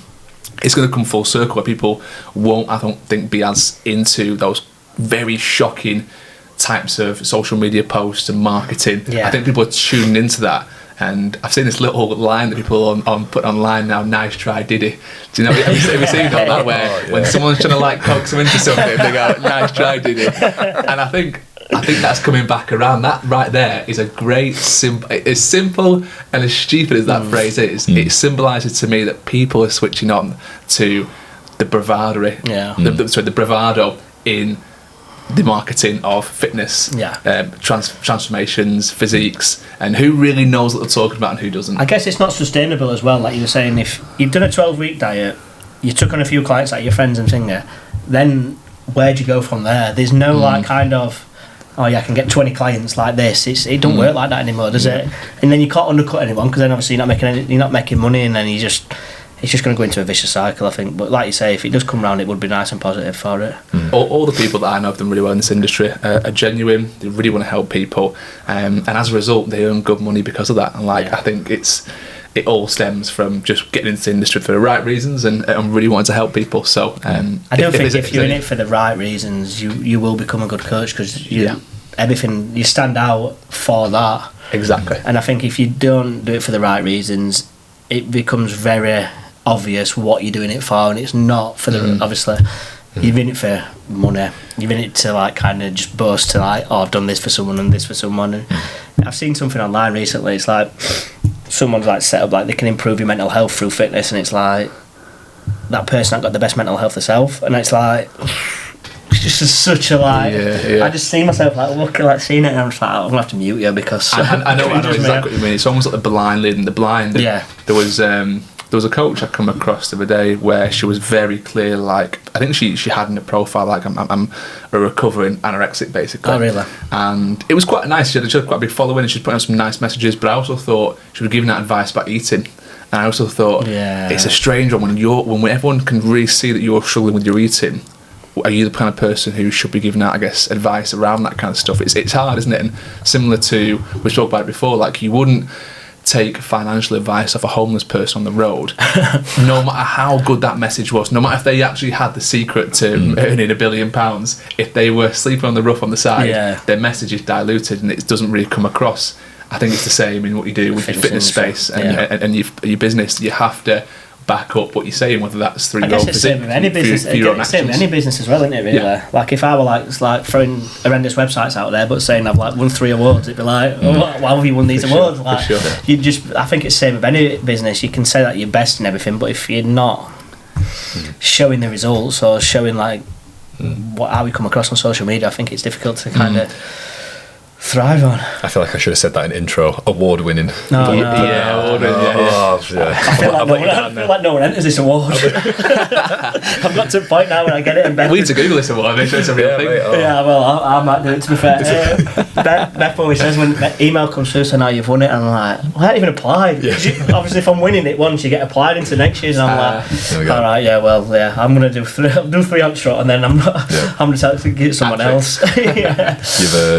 It's going to come full circle where people won't, I don't think, be as into those very shocking types of social media posts and marketing. I think people are tuning into that. And I've seen this little line that people put online now, nice try Diddy. Do you know, have you seen that where when someone's trying to like coax them into something, they go, nice try Diddy. And I think that's coming back around. That right there is a great, as simple and as stupid as that phrase is, it symbolises to me that people are switching on to the bravado, the bravado in the marketing of fitness, transformations, physiques, and who really knows what they're talking about and who doesn't. I guess it's not sustainable as well. Like you were saying, if you've done a 12-week diet, you took on a few clients like your friends and singer, then where'd you go from there? There's no like kind of, oh yeah, I can get 20 clients like this. It don't work like that anymore, does it? And then you can't undercut anyone, because then obviously you're not making money, and then it's just going to go into a vicious cycle, I think. But like you say, if it does come round, it would be nice and positive for it. All the people that I know have done really well in this industry are genuine. They really want to help people, and as a result, they earn good money because of that. And I think it all stems from just getting into the industry for the right reasons and really wanting to help people. So I don't think if you're in it for the right reasons, you will become a good coach, because everything, you stand out for that. Exactly. And I think if you don't do it for the right reasons, it becomes very obvious what you're doing it for, and it's not for the obviously you're in it for money, you're in it to like kind of just boast to like, oh, I've done this for someone and this for someone. And I've seen something online recently, it's like someone's like set up like they can improve your mental health through fitness, and it's like that person that got the best mental health herself, and it's like it's just such a like I just see myself like looking like seeing it, and I'm just like, I'm gonna have to mute you, because I know exactly what you mean. It's almost like the blind leading the blind. There was a coach I come across the other day where she was very clear, like, I think she had in a profile like I'm a recovering anorexic, basically. Oh really? And it was quite nice. She had quite a big following, and she was putting out some nice messages, but I also thought she was giving out advice about eating. And I also thought it's a strange one when everyone can really see that you're struggling with your eating. Are you the kind of person who should be giving out, I guess, advice around that kind of stuff? It's hard, isn't it? And similar to, we spoke about it before, like you wouldn't take financial advice off a homeless person on the road, no matter how good that message was, no matter if they actually had the secret to earning £1 billion, if they were sleeping on the roof on the side, their message is diluted and it doesn't really come across. I think it's the same in what you do with your fitness space and your business. You have to back up what you're saying, whether that's through your own physique, same with any business. It's same with any business as well, isn't it? Really, like if I were like throwing horrendous websites out there, but saying I've like won 3 awards, it'd be like, why have you won these awards? Like, you just, I think it's the same with any business. You can say that you're best and everything, but if you're not showing the results or showing like how we come across on social media, I think it's difficult to kind of thrive on. I feel like I should have said that in intro. Award-winning. No, Oh, yeah. I feel like no one enters this award. I've got to the point now when I get it in bed. We need to Google this award, make sure it's a real thing. Mate, Yeah, well, I might do it, to be fair. Beth always says when the email comes through, so now you've won it, and I'm like, well, I haven't even applied. Obviously, if I'm winning it once, you get applied into next year's, and I'm like, all right, I'm going to do three on trot, and then I'm going to tell to get someone else.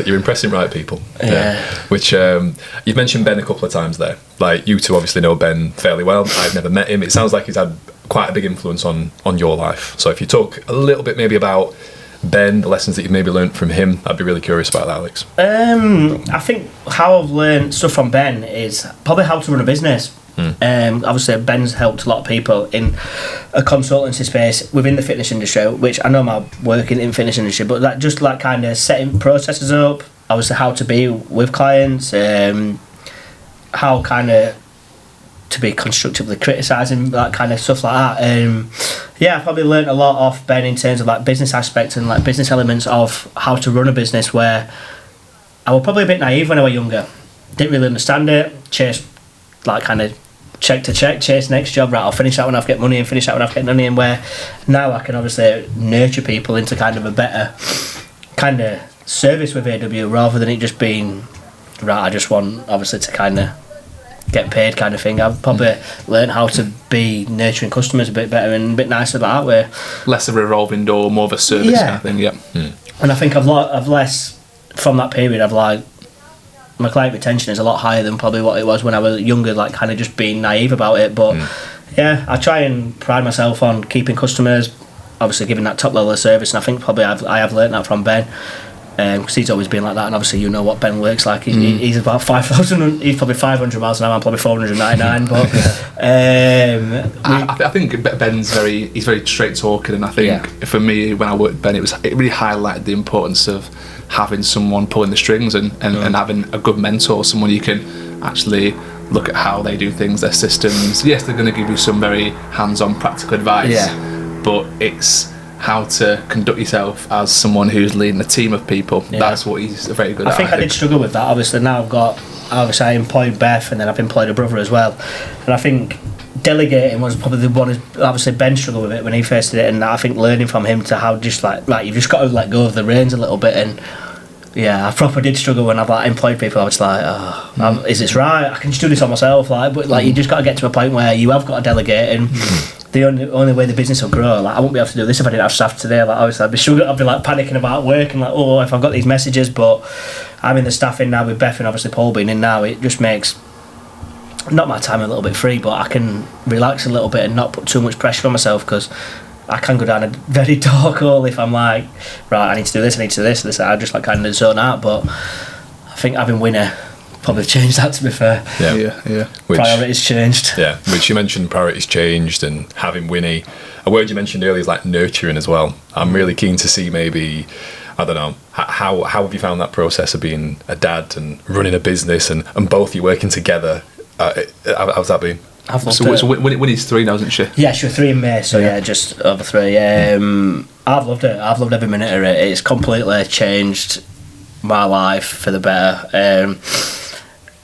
You're impressing right people. Yeah. Which you've mentioned Ben a couple of times there. Like, you two obviously know Ben fairly well. I've never met him. It sounds like he's had quite a big influence on your life. So if you talk a little bit maybe about Ben, the lessons that you've maybe learned from him, I'd be really curious about that, Alex. I think how I've learned stuff from Ben is probably how to run a business. Obviously, Ben's helped a lot of people in a consultancy space within the fitness industry, which I know my work in fitness industry, but that just like kind of setting processes up, obviously how to be with clients, how kind of to be constructively criticising, that kind of stuff like that. I probably learnt a lot off Ben in terms of like business aspects and like business elements of how to run a business, where I was probably a bit naive when I was younger. Didn't really understand it, chased like kind of check to check, chase next job, right, I'll finish that when I get money and finish that when I get money, and where now I can obviously nurture people into kind of a better kind of service with AW, rather than it just being, right, I just want obviously to kind of get paid kind of thing. I've probably learned how to be nurturing customers a bit better and a bit nicer that way. Less of a revolving door, more of a service kind of thing, And I think I've less, from that period, I've like, my client retention is a lot higher than probably what it was when I was younger, like kind of just being naive about it. But I try and pride myself on keeping customers, obviously giving that top level of service, and I think probably I have learnt that from Ben, because he's always been like that, and obviously you know what Ben works like. He's about 5,000, he's probably 500 miles an hour, I'm probably 499, but I think Ben's he's very straight talking, and I think for me when I worked with Ben, it really highlighted the importance of having someone pulling the strings and having a good mentor, someone you can actually look at how they do things, their systems. Yes, they're going to give you some very hands-on practical advice, but it's how to conduct yourself as someone who's leading a team of people. That's what he's very good at. I think I did struggle with that. Obviously now I employed Beth, and then I've employed a brother as well, and I think delegating was probably the one. Obviously Ben struggled with it when he first did it, and I think learning from him to how just like, right, you've just got to let go of the reins a little bit. And I proper did struggle when I've like employed people. I was like, is this right? I can just do this on myself, like, but like you just got to get to a point where you have got to delegate, and the only way the business will grow, like I won't be able to do this if I didn't have staff today. Like obviously I'd be like panicking about work and like, oh, if I've got these messages, but having the staff in now with Beth and obviously Paul being in now, it just makes not my time a little bit free, but I can relax a little bit and not put too much pressure on myself, because I can go down a very dark hole if I'm like, right, I need to do this, I need to do this. I just like kind of zone out. But I think having Winner probably changed that, to be fair. Priorities changed. Which you mentioned, priorities changed, and having Winnie. A word you mentioned earlier is like nurturing as well. I'm really keen to see maybe, I don't know, how have you found that process of being a dad and running a business, and both you working together? How's that been? So Winnie's 3 now, isn't she? Yeah, she was 3 in May, so just over 3. I've loved it. I've loved every minute of it. It's completely changed my life for the better.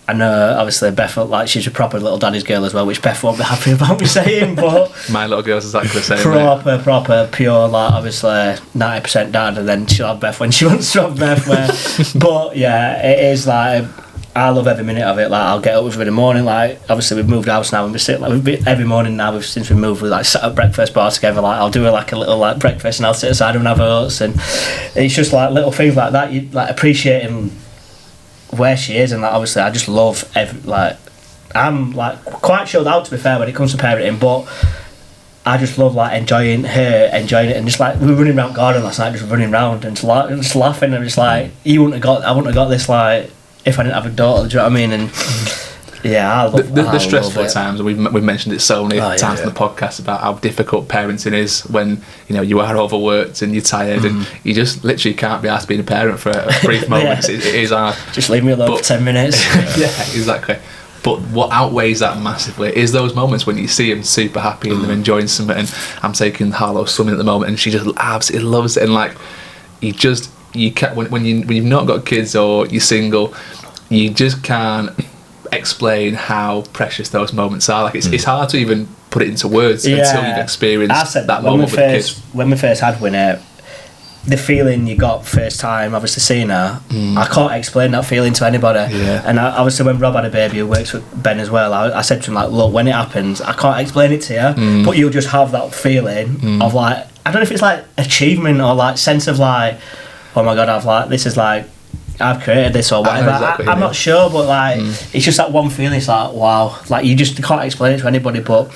I know, obviously, Beth felt like she's a proper little daddy's girl as well, which Beth won't be happy about me saying, but my little girl's exactly the same. Proper, pure, like, obviously, 90% dad, and then she'll have Beth when she wants to have Beth. But, it is, like, I love every minute of it. Like, I'll get up with her in the morning, like, obviously, we've moved house now, and we sit, like, every morning now, since we moved, we, like, sat at breakfast bar together, like, I'll do her, like, a little, like, breakfast, and I'll sit aside and have her oats, and it's just, like, little things like that, you, like, appreciating where she is, and like, obviously I just love I'm like quite chilled out, to be fair, when it comes to parenting, but I just love like enjoying it, and just like we were running around garden last night, just running around and just laughing, and just like I wouldn't have got this like if I didn't have a daughter, do you know what I mean? And I love the stressful times. We've mentioned it so many times in the podcast about how difficult parenting is when you are overworked and you're tired and you just literally can't be asked being a parent for a brief moment. It is hard. Just leave me alone for 10 minutes. Exactly. But what outweighs that massively is those moments when you see them super happy and they're enjoying something. And I'm taking Harlow swimming at the moment, and she just absolutely loves it, and like you just you can't when you've not got kids or you're single, you just can't explain how precious those moments are. Like it's hard to even put it into words until you've experienced that moment with a kid. When we first had Winnie, the feeling you got first time obviously seeing her, I can't explain that feeling to anybody. And obviously when Rob had a baby who works with Ben as well, I said to him like, look, when it happens, I can't explain it to you, but you'll just have that feeling of like, I don't know if it's like achievement or like sense of like, oh my god, I've created this or whatever. I'm not sure, but like it's just that one feeling. It's like wow, like you just can't explain it to anybody. But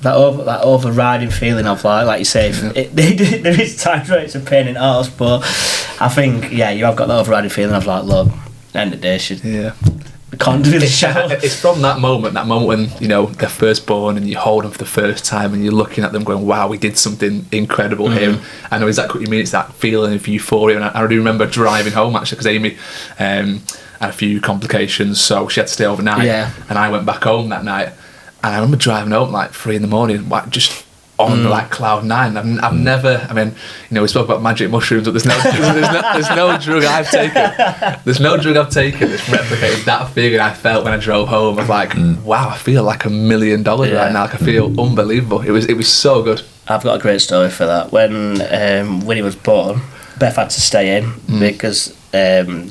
that overriding feeling of like you say, there is times where it's a pain in the arse, but I think you have got that overriding feeling of like, look, end of the day, can't do the shower. It's from that moment when they're first born and you hold them for the first time and you're looking at them going, wow, we did something incredible here. I know exactly what you mean. It's that feeling of euphoria. And I do remember driving home actually because Amy had a few complications, so she had to stay overnight. And I went back home that night, and I remember driving home like 3 a.m, like just on like cloud nine. I've never. I mean, we spoke about magic mushrooms, but there's no drug I've taken. There's no drug I've taken that's replicated that feeling I felt when I drove home. Of like, wow, I feel like $1 million right now. Like I feel unbelievable. It was so good. I've got a great story for that. When Winnie was born, Beth had to stay in because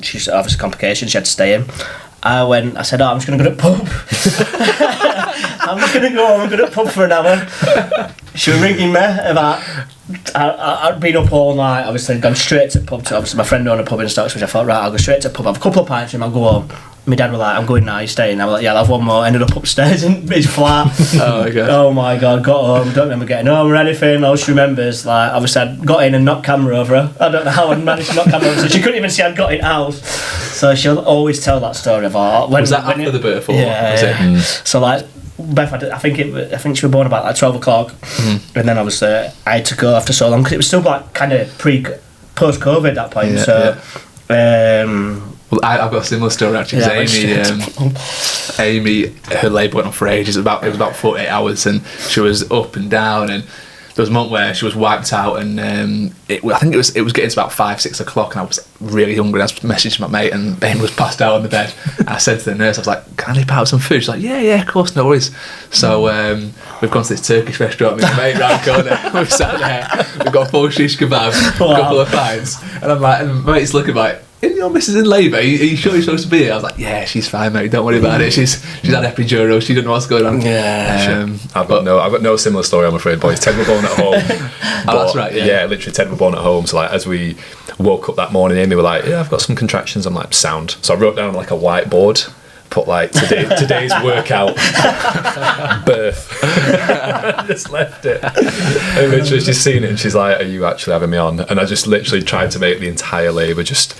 she's obviously complications. She had to stay in. I said, I'm just going to go to the pub. I'm just going to go to the pub for an hour. She was ringing me about, I'd been up all night, obviously, gone straight to the pub. Obviously, my friend owned a pub in Stockbridge. I thought, right, I'll go straight to the pub, have a couple of pints and I'll go home. My dad was like, I'm going now, you're staying. I was like, yeah, I'll have one more. Ended up upstairs in his flat. Oh my god, got home, don't remember getting home or anything. All she remembers, like, obviously I got in and knocked camera over her. I don't know how I managed to knock camera over her, so she couldn't even see I'd got in house. So she'll always tell that story of her. Was that after the birth or was it? So like, Beth, I think she was born about like 12 o'clock, and then obviously I had to go after so long because it was still like kind of post-COVID at that point. Well, I've got a similar story actually. Amy, her labour went on for ages. It was about 48 hours, and she was up and down. And there was a moment where she was wiped out, and I think it was getting to about 5-6 o'clock, and I was really hungry. I messaged my mate, and Amy was passed out on the bed. And I said to the nurse, I was like, "Can I nip out some food?" She's like, "Yeah, of course, no worries." So we've gone to this Turkish restaurant with my mate round the corner. We've sat there. We've got 4 shish kebabs, a couple of pints, and I'm like, and my mate's looking like, "Isn't your missus in labour? Are you sure you're supposed to be here?" I was like, "Yeah, she's fine, mate. Don't worry about it. She's had epidural. She doesn't know what's going on." I've got no similar story, I'm afraid, boys. Ted were born at home. That's right. Yeah, literally, Ted were born at home. So like, as we woke up that morning, Amy were like, "Yeah, I've got some contractions." I'm like, "Sound." So I wrote down like a whiteboard. Put like today's workout, birth. Just left it. And literally she's seen it and she's like, "Are you actually having me on?" And I just literally tried to make the entire labour just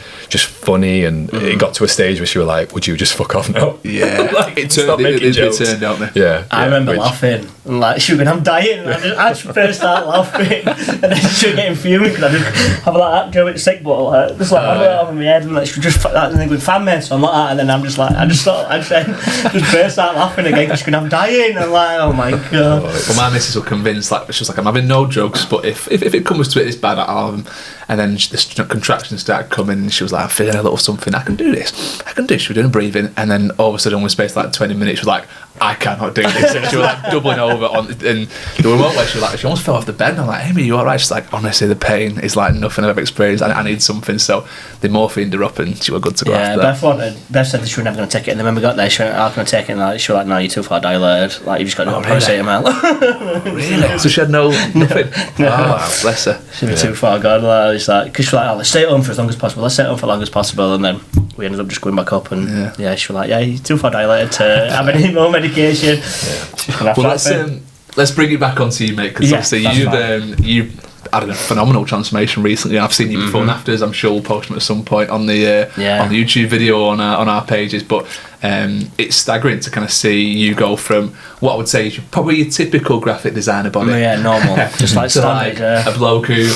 funny, and it got to a stage where she was like, "Would you just fuck off now?" Yeah, like, stop making jokes. Don't they? Yeah, I remember laughing and like, she was going, "I'm dying." And I just first started laughing, and then she was getting fuming because I just have like that Joe sick bottle, like, just like over my head, and like she was just that thing with fan mates, so I'm like that, and then I'm just like, I just burst out laughing again because she's going, "I'm dying." I'm like, oh my god. Well, my missus was convinced, like, she was like, "I'm having no drugs, but if it comes to it, it's bad, I'll have them." And then the contractions started coming, and she was like, "I'm feeling a little something. I can do this. She was doing breathing, and then all of a sudden, with space like 20 minutes, she was like, "I cannot do this." And she was like doubling over on, and there were moments where she was like, she almost fell off the bed. And I'm like, "Amy, you alright?" She's like, "Honestly, the pain is like nothing I've experienced. I need something." So they morphined her up, and she was good to go after that. Beth said that she was never going to take it, and then when we got there, she went, "I'm going to take it," and like, she was like, "No, you're too far dilated. Like, you just got to go on paracetamol." Really? So she had nothing? No. Oh, bless her. She was too far gone. Like, it's like, because she was like, "Oh, let's stay at home for as long as possible. Let's stay at home for as long as possible," and then we ended up just going back up, and she was like, "Yeah, you're too far dilated to have any more medication." Well, let's bring it back onto you, mate, because obviously you've had a phenomenal transformation recently. I've seen you before and afters. I'm sure we'll post them at some point on the YouTube video on our pages. But it's staggering to kind of see you go from what I would say is probably your typical graphic designer body. Normal, just like to like a bloke who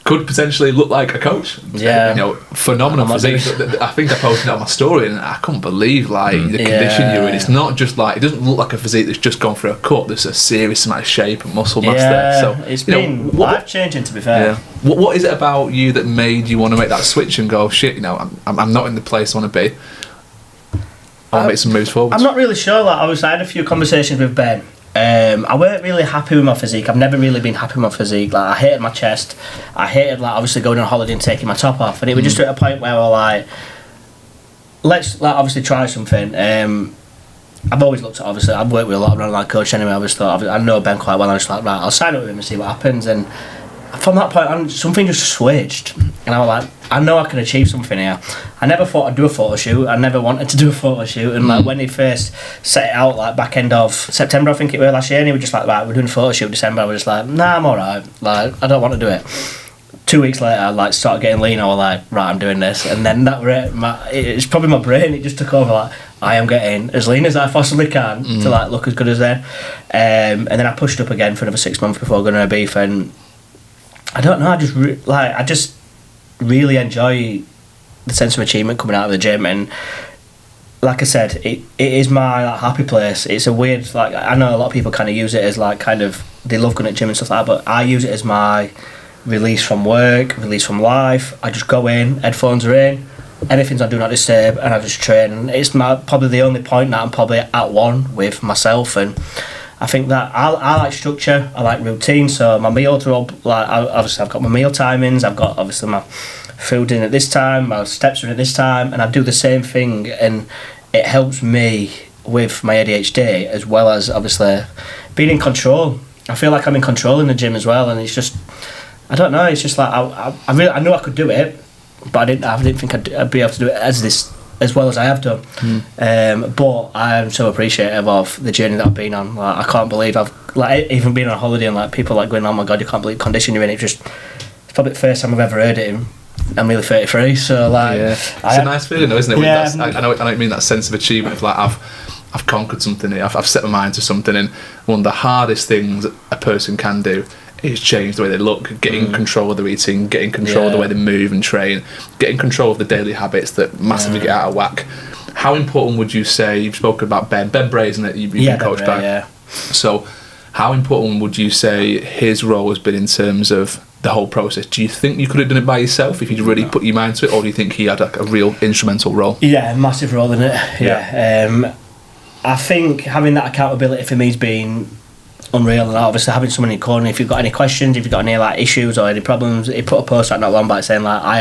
could potentially look like a coach. Yeah. You know, phenomenal physique. I think I posted it on my story and I couldn't believe like the condition you're in. It's not just like, it doesn't look like a physique that's just gone through a cut. There's a serious amount of shape and muscle mass there. So it's been life-changing, to be fair. Yeah. What is it about you that made you want to make that switch and go, shit, you know, I'm not in the place I want to be. I want to make some moves forward. I'm not really sure. Like, I had a few conversations with Ben. I weren't really happy with my physique. I've never really been happy with my physique. Like, I hated my chest. I hated, like, obviously going on holiday and taking my top off. And it was just at a point where I was like, let's, like, obviously try something. I've always looked at, obviously, I've worked with a lot of online coach anyway. I always thought, I know Ben quite well. I was like, right, I'll sign up with him and see what happens. And from that point on, something just switched. And I was like, I know I can achieve something here. I never thought I'd do a photo shoot. I never wanted to do a photo shoot. And like when he first set it out, like back end of September, I think it was last year, and he was just like, right, we're doing a photo shoot in December. I was just like, nah, I'm alright. Like, I don't want to do it. 2 weeks later, I like started getting lean. I was like, right, I'm doing this. And then that it's probably my brain. It just took over. Like, I am getting as lean as I possibly can to like look as good as then. And then I pushed up again for another 6 months before going to a beef. And I don't know. I just really enjoy the sense of achievement coming out of the gym. And like I said, it is my like, happy place. It's a weird, like, I know a lot of people kind of use it as like kind of, they love going to the gym and stuff like that, but I use it as my release from work, release from life. I just go in, headphones are in, everything's on Do Not Disturb, and I just train. And it's probably the only point that I'm probably at one with myself. And I think that I like structure, I like routine. So my meals are all like, obviously I've got my meal timings, I've got obviously my food in at this time, my steps are in at this time, and I do the same thing, and it helps me with my ADHD as well as obviously being in control. I feel like I'm in control in the gym as well, and it's just, I don't know, it's just like I knew I could do it, but I didn't think I'd be able to do it as well as I have done. But I am so appreciative of the journey that I've been on. Like, I can't believe I've like even been on holiday and like people like going, oh my god, you can't believe the condition you're in. It's probably the first time I've ever heard it. I'm really 33, so like it's a nice feeling though, isn't it? Yeah, I know what you mean, that sense of achievement of like I've conquered something here, I've set my mind to something, and one of the hardest things a person can do is change the way they look, getting control of their eating, getting control of the way they move and train, getting control of the daily habits that massively get out of whack. How important would you say, you've spoken about Ben Bray, isn't it? You've been coached by. So how important would you say his role has been in terms of the whole process? Do you think you could have done it by yourself if you'd really put your mind to it, or do you think he had like a real instrumental role? Yeah, massive role in it. Yeah. I think having that accountability for me has been unreal, and obviously having someone in your corner, if you've got any questions, if you've got any like issues or any problems, he put a post out not long back saying like, I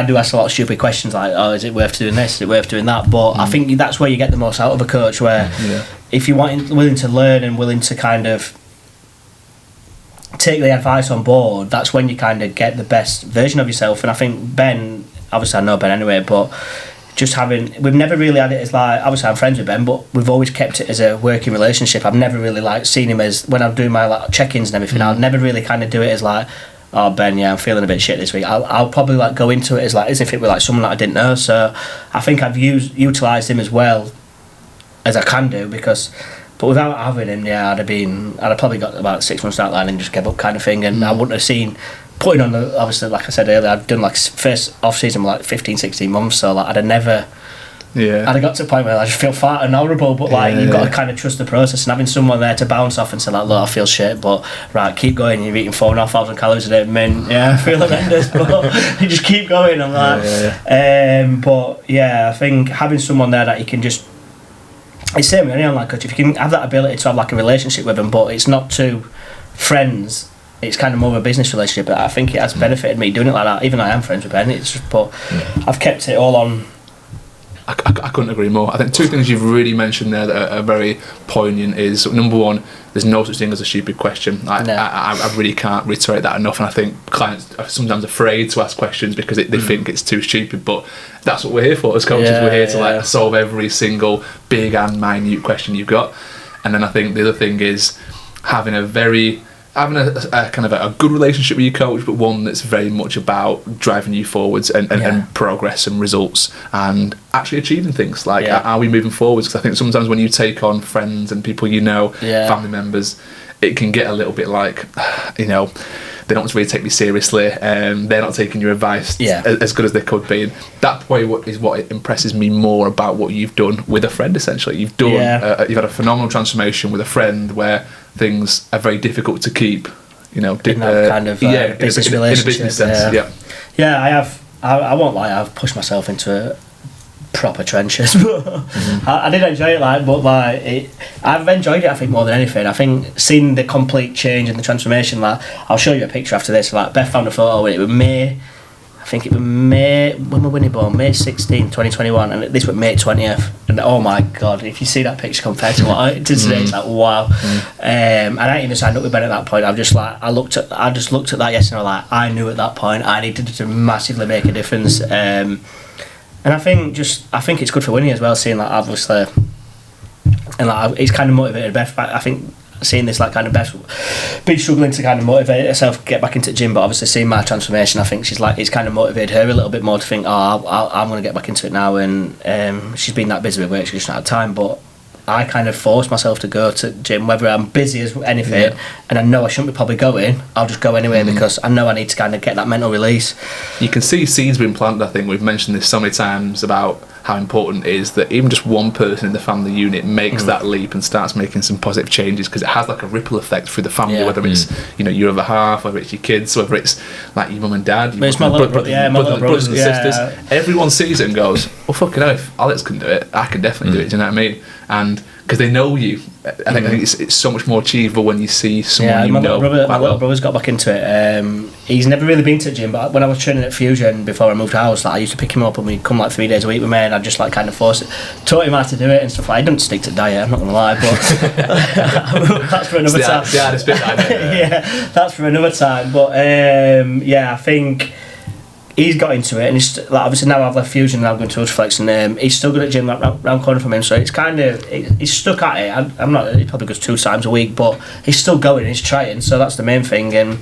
do ask a lot of stupid questions like, oh, is it worth doing this, is it worth doing that? But I think that's where you get the most out of a coach, where if you're willing to learn and willing to kind of take the advice on board, that's when you kind of get the best version of yourself. And I think Ben, obviously I know Ben anyway, but we've never really had it as like, obviously I'm friends with Ben, but we've always kept it as a working relationship. I've never really like seen him as, when I'm doing my like check-ins and everything, I'll never really kind of do it as like, oh Ben, yeah, I'm feeling a bit shit this week. I'll probably like go into it as if it were like someone that I didn't know. So I think I've utilised him as well as I can do, but without having him, I'd have probably got about 6 months out line and just gave up kind of thing, and I wouldn't have seen putting on the, obviously like I said earlier, I've done like first off season like 15-16 months, so like I'd have got to a point where I just feel fat and horrible, but like you've got to kind of trust the process, and having someone there to bounce off and say like, look, I feel shit, but right, keep going, you're eating 4,500 calories a day, man, I feel horrendous, but you just keep going. I'm like but I think having someone there that you can just, it's the same with any online coach, if you can have that ability to have like a relationship with them, but it's not two friends, it's kind of more of a business relationship. But I think it has benefited me doing it like that, even though I am friends with Ben. It's just, but I've kept it all on. I couldn't agree more. I think two things you've really mentioned there that are very poignant is, number one, there's no such thing as a stupid question. I really can't reiterate that enough, and I think clients are sometimes afraid to ask questions because they think it's too stupid, but that's what we're here for as coaches. We're here to like solve every single big and minute question you've got. And then I think the other thing is having a kind of a good relationship with your coach, but one that's very much about driving you forwards and progress and results and actually achieving things. Like, are we moving forwards? Because I think sometimes when you take on friends and people family members, it can get a little bit like, they don't really take me seriously. They're not taking your advice as good as they could be. And that probably is what impresses me more about what you've done with a friend. Essentially, you've done you've had a phenomenal transformation with a friend where things are very difficult to keep. In that kind of business relationship. In a business sense, yeah. I have. I won't lie. I've pushed myself into proper trenches, but I did enjoy it. I've enjoyed it. I think more than anything. I think seeing the complete change and the transformation. I'll show you a picture after this. Beth found a photo. It was May. I think it was May. When were Winnie born? May 16, 2021, and this was May 20th. And oh my god, if you see that picture compared to what I did today, it's like wow. And I didn't even signed up with Ben at that point. I just looked at that yesterday. I knew at that point I needed to massively make a difference. And I think it's good for Winnie as well, seeing obviously, and it's kind of motivated Beth. I think seeing this kind of Beth been struggling to kind of motivate herself, get back into the gym, but obviously seeing my transformation, I think it's kind of motivated her a little bit more to think, I'm going to get back into it now. And she's been that busy with work, she just not had time. But I kind of forced myself to go to gym, whether I'm busy as anything, and I know I shouldn't be probably going, I'll just go anyway because I know I need to kind of get that mental release. You can see seeds being planted. I think we've mentioned this so many times about how important it is that even just one person in the family unit makes that leap and starts making some positive changes, because it has a ripple effect through the family, whether it's your other half, whether it's your kids, whether it's your mum and dad, your it's my brothers and sisters. Everyone sees it and goes, well, fucking hell, if Alex can do it, I can definitely do it. Do you know what I mean? And because they know you, I think it's so much more achievable when you see someone my little brother's got back into it. He's never really been to the gym, but when I was training at Fusion before I moved house, I used to pick him up and we'd come 3 days a week with me, and I'd just kind of force it, taught him how to do it and stuff. I didn't stick to diet, I'm not gonna lie, but that's for another time. That's for another time. But I think he's got into it, and he's obviously now I've left Fusion and I'm going to Ultraflex, and he's still good at gym round corner from him, so it's kind of he's stuck at it. I'm not. He probably goes 2 times a week, but he's still going. He's trying, so that's the main thing. And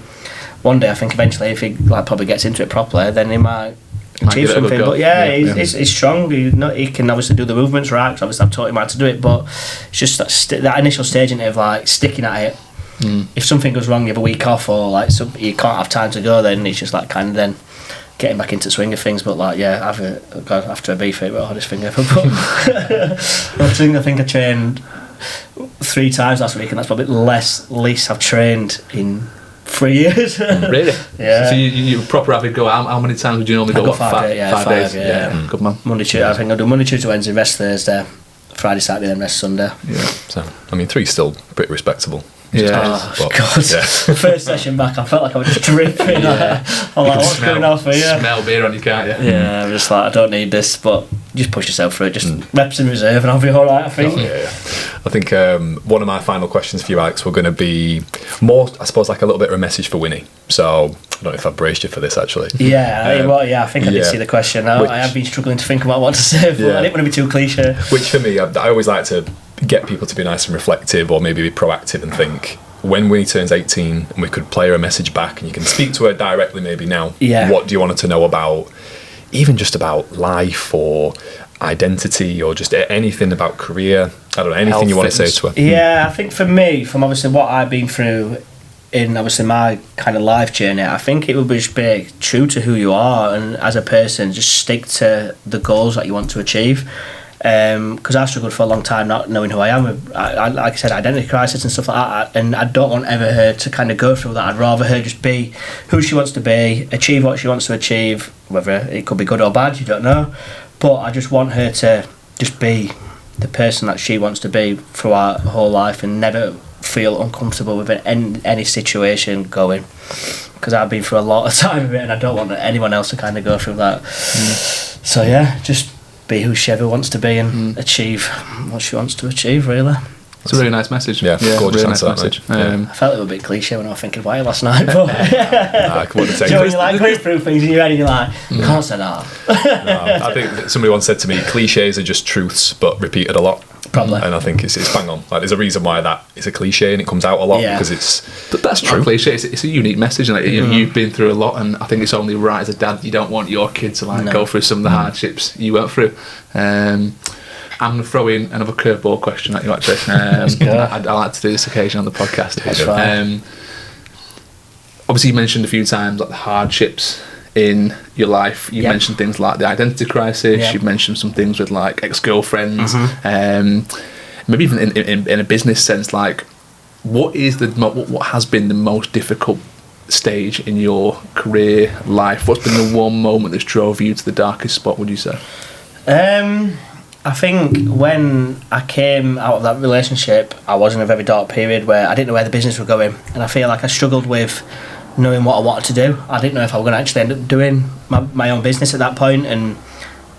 one day I think eventually, if he probably gets into it properly, then he might achieve something. But he's strong. He can obviously do the movements right, 'cause obviously I've taught him how to do it, but it's just that initial staging of sticking at it. If something goes wrong, you have a week off, or you can't have time to go, then it's just kind of then getting back into the swing of things. But after a beef, it was the hardest thing ever. But I think I trained 3 times last week, and that's probably least I've trained in 3 years. Really? Yeah. So you proper avid go. How many times would you normally go? I go 5 days. Yeah. Good man. Monday, Tuesday. I think I do Monday, Tuesday, Wednesday, rest Thursday, Friday, Saturday, then rest Sunday. Yeah. So 3's still pretty respectable. God. First session back, I felt like I was just dripping. What's going on for you? Smell beer on you, can't you? Yeah, I'm just I don't need this, but just push yourself through it. Just reps in reserve and I'll be alright, I think. I think one of my final questions for you, Alex, were going to be more, I suppose, a little bit of a message for Winnie. So I don't know if I've braced you for this, actually. I think I did see the question. I have been struggling to think about what to say, but I didn't want to be too cliche. Which for me, I always like to get people to be nice and reflective, or maybe be proactive and think, when Winnie turns 18 and we could play her a message back and you can speak to her directly maybe now, what do you want her to know about, even just about life or identity, or just anything about career? I don't know, anything health, you want to say to her? Yeah, I think for me, from obviously what I've been through in obviously my kind of life journey, I think it would be just be true to who you are, and as a person, just stick to the goals that you want to achieve. Because I struggled for a long time not knowing who I am. I like I said, identity crisis and stuff like that, and I don't want ever her to kind of go through that. I'd rather her just be who she wants to be, achieve what she wants to achieve, whether it could be good or bad, you don't know, but I just want her to just be the person that she wants to be throughout her whole life, and never feel uncomfortable with any situation going, because I've been through a lot of time with it, and I don't want anyone else to kind of go through that. So just be who she ever wants to be and achieve what she wants to achieve, really. It's a really nice message. Yeah, gorgeous really nice message. I felt it was a bit cliche when I was thinking about it last night, but when you go through things in your head and you're like, can't say that. I think somebody once said to me, cliches are just truths but repeated a lot. Probably. And I think it's bang on. There's a reason why that is a cliche and it comes out a lot, because it's. But that's true. Cliche. It's a unique message, and you've been through a lot, and I think it's only right as a dad, you don't want your kid to go through some of the hardships you went through. I'm going to throw in another curveball question at you, actually. I like to do this occasion on the podcast. That's right. obviously you mentioned a few times like the hardships in your life. You mentioned things like the identity crisis. You've mentioned some things with like ex-girlfriends. Maybe even in a business sense, like what has been the most difficult stage in your career life? What's been the one moment that's drove you to the darkest spot, would you say? I think when I came out of that relationship, I was in a very dark period where I didn't know where the business was going, and I feel like I struggled with knowing what I wanted to do. I didn't know if I was going to actually end up doing my own business at that point, and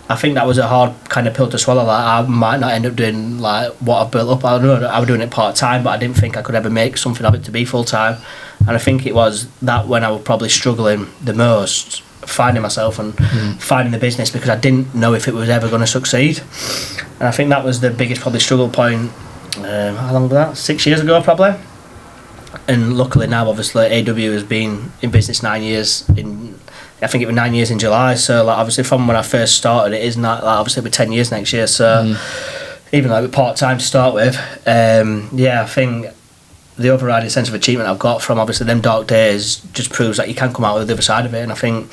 I think that was a hard kind of pill to swallow. Like I might not end up doing like what I've built up. I don't know, I was doing it part-time, but I didn't think I could ever make something of it to be full-time. And I think it was that when I was probably struggling the most, finding myself and finding the business, because I didn't know if it was ever going to succeed. And I think that was the biggest probably struggle point. How long was that? 6 years ago probably. And luckily now obviously AW has been in business 9 years. I think it was 9 years in July. So like obviously from when I first started, it is not like obviously it'll be 10 years next year. So even though it was part-time to start with, I think the overriding sense of achievement I've got from obviously them dark days just proves that you can come out with the other side of it. And I think,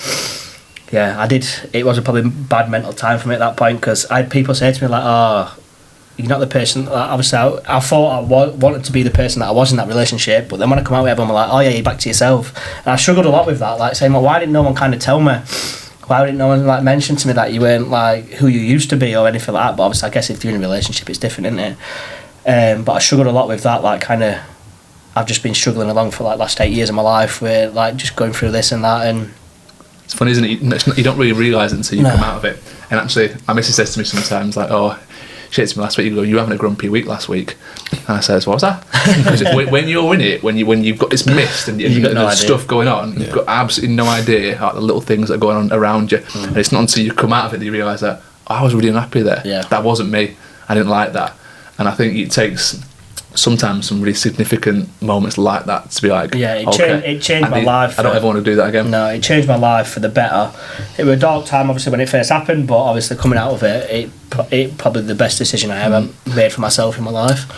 I did. It was a probably bad mental time for me at that point, because I had people say to me like, "Oh, you're not the person." Like, obviously, I thought I wanted to be the person that I was in that relationship, but then when I come out with everyone, I'm like, "Oh yeah, you're back to yourself." And I struggled a lot with that, like saying, "Well, why didn't no one kind of tell me? Why didn't no one like mention to me that you weren't like who you used to be or anything like that?" But obviously, I guess if you're in a relationship, it's different, isn't it? But I struggled a lot with that, like kind of. I've just been struggling along for like last 8 years of my life, where like just going through this and that, and it's funny, isn't it? You don't really realise it until you come out of it. And actually, my missus says to me sometimes like, "Oh, she said to me last week, you were having a grumpy week last week," and I says, "What was that?" Because when you're in it, when you've got this mist and you've got there's stuff going on, you've got absolutely no idea about the little things that are going on around you, and it's not until you come out of it that you realise that I was really unhappy there. That wasn't me. I didn't like that. And I think it takes sometimes some really significant moments like that to be like, it changed my life. I don't ever want to do that again. No, it changed my life for the better. It was a dark time obviously when it first happened, but obviously coming out of it probably the best decision I ever made for myself in my life.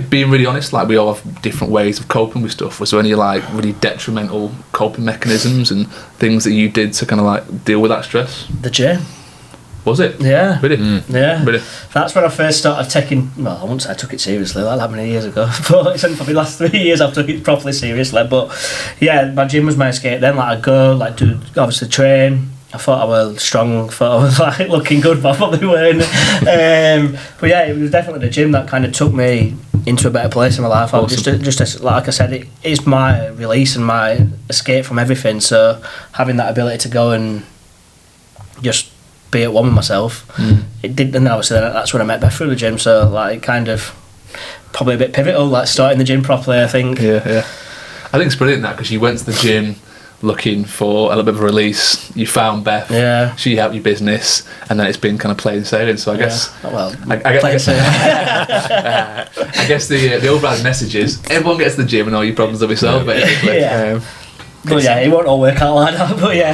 Being really honest, like we all have different ways of coping with stuff. Was there any like really detrimental coping mechanisms and things that you did to kind of like deal with that stress? The gym. Was it? Yeah. Really? Yeah. Really? That's when I first started taking, well, I won't say I took it seriously, like that many years ago, but it's only probably the last 3 years I've took it properly seriously. But yeah, my gym was my escape then. Like I'd go, like do obviously train. I thought I was strong, thought I was like looking good, but I probably weren't. But yeah, it was definitely the gym that kind of took me into a better place in my life. Awesome. Just like I said, it is my release and my escape from everything. So having that ability to go and just be at one with myself, it did. And obviously that's when I met Beth through the gym. So like kind of probably a bit pivotal, like starting the gym properly, I think. Yeah. I think it's brilliant that, because you went to the gym looking for a little bit of a release. You found Beth. Yeah. She helped your business, and then it's been kind of plain sailing. So I guess. Well, I guess the overall message is everyone gets to the gym and all your problems will be solved. Basically. Yeah. But yeah, it won't all work out like that. But yeah,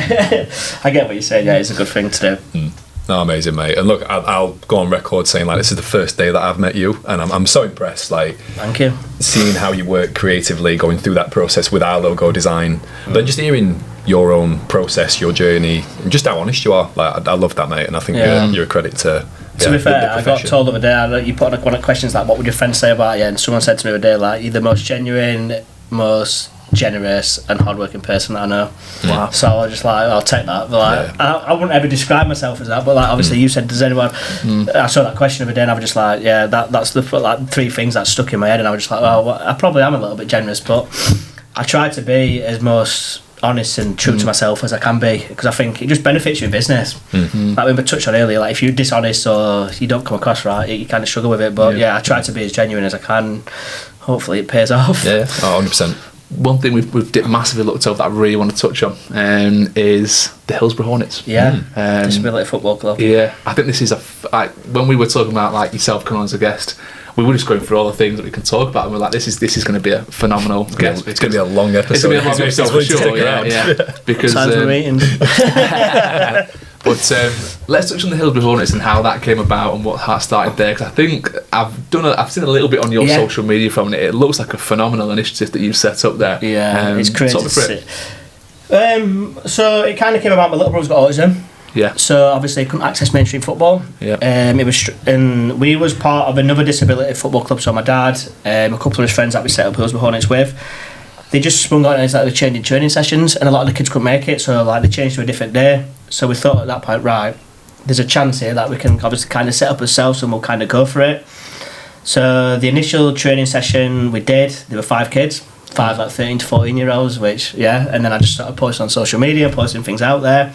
I get what you're saying. Yeah, it's a good thing to do. No, amazing, mate. And look, I'll go on record saying like this is the first day that I've met you, and I'm so impressed. Like, thank you. Seeing how you work creatively, going through that process with our logo design, but just hearing your own process, your journey, and just how honest you are. Like, I love that, mate. And I think you're a credit to. To be fair, I got told the other day, you put on one of the questions like, "What would your friends say about you?" And someone said to me the other day, like, "You're the most genuine, most generous and hardworking person that I know." Wow. So I was just like, I'll take that. But like, I wouldn't ever describe myself as that, but like obviously you said, does anyone I saw that question the other day and I was just like, yeah, that's the like 3 things that stuck in my head, and I was just like, well, I probably am a little bit generous, but I try to be as most honest and true to myself as I can be, because I think it just benefits your business. Like we touched on earlier, like if you're dishonest or you don't come across right, you kind of struggle with it, but yeah, I try to be as genuine as I can. Hopefully it pays off. Yeah, 100%. One thing we've massively looked over that I really want to touch on is the Hillsborough Hornets. Yeah, Disability Football Club. Yeah, I think this is when we were talking about like yourself coming on as a guest, we were just going through all the things that we can talk about, and we're like, this is going to be a phenomenal guest. It's going to be a long episode. It's going to be a long episode for sure. Yeah. Because time for meeting. But let's touch on the Hillsborough Hornets and how that came about and what started there. Because I think I've seen a little bit on your social media from it. It looks like a phenomenal initiative that you've set up there. Yeah, it's crazy. So it kind of came about. My little brother's got autism. Yeah. So obviously couldn't access mainstream football. Yeah. And we was part of another disability football club. So my dad, a couple of his friends that we set up Hillsborough Hornets with, they just sprung out and it's like they changing training sessions, and a lot of the kids couldn't make it. So like they changed to a different day. So we thought at that point, right, there's a chance here that we can obviously kind of set up ourselves and we'll kind of go for it. So the initial training session we did, there were 5 kids, 5 like 13 to 14 year olds, which and then I just started posting on social media, posting things out there.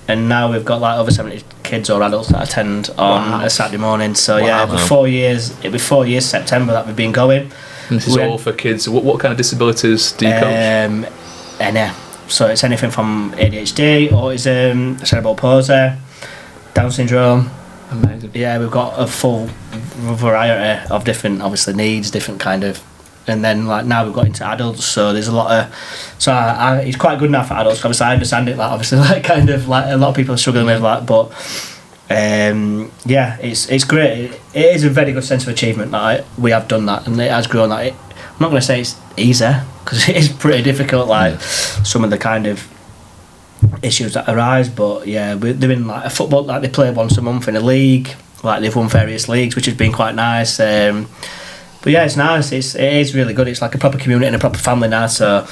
And now we've got like over 70 kids or adults that attend on a Saturday morning. So it'll be 4 years. It'll be 4 years September that we've been going. And this is all for kids. What kind of disabilities do you coach? Any. So it's anything from ADHD, autism, cerebral palsy, Down syndrome. Amazing. Yeah, we've got a full variety of different, obviously needs, different kind of. And then like now we've got into adults, so there's a lot of. So it's quite good now for adults. Obviously, I understand it. Like obviously, like kind of like a lot of people are struggling with that, but it's great. It is a very good sense of achievement that we have done that, and it has grown. Like I'm not going to say it's easy because it is pretty difficult. Like some of the kind of issues that arise, but yeah, we're doing like a football. Like they play once a month in a league. Like they've won various leagues, which has been quite nice. But yeah, it's nice. It is really good. It's like a proper community and a proper family now. So,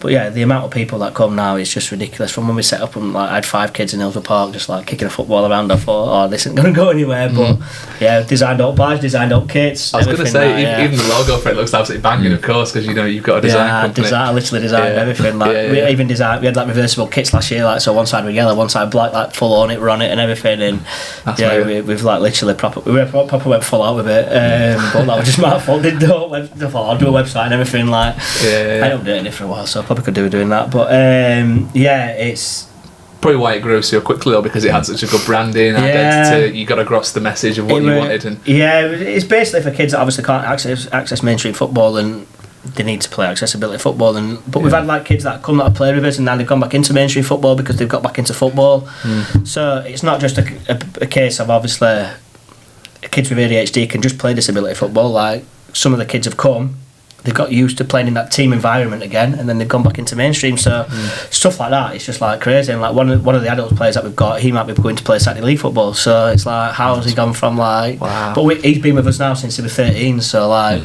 but yeah, the amount of people that come now is just ridiculous. From when we set up, and like I had 5 kids in Hillsborough Park, just like kicking a football around. I thought, this isn't going to go anywhere. But yeah, designed up badges, designed up kits. I was going to say, even the logo for it looks absolutely banging, of course, because you've got a design company. I literally designed everything. Like we even designed. We had like reversible kits last year. Like so, one side were yellow, one side black. Like full on it, on it, and everything. And we've like literally proper went full out with it. But that was just my fault. I'll do a website and everything. Like I updated it for a while, so I probably could do doing that. But it's probably why it grew so quickly, though, because it had such a good branding identity. You got across the message of what you wanted, and it's basically for kids that obviously can't access mainstream football and they need to play accessibility football. But we've had like kids that come that have played with us and now they've gone back into mainstream football because they've got back into football. So it's not just a case of obviously kids with ADHD can just play disability football. Like some of the kids have come. They've got used to playing in that team environment again, and then they've gone back into mainstream. So stuff like that, it's just like crazy. And like one of the adult players that we've got, he might be going to play Saturday League football. So it's like, how has he gone from like? Wow. But he's been with us now since he was 13. So like,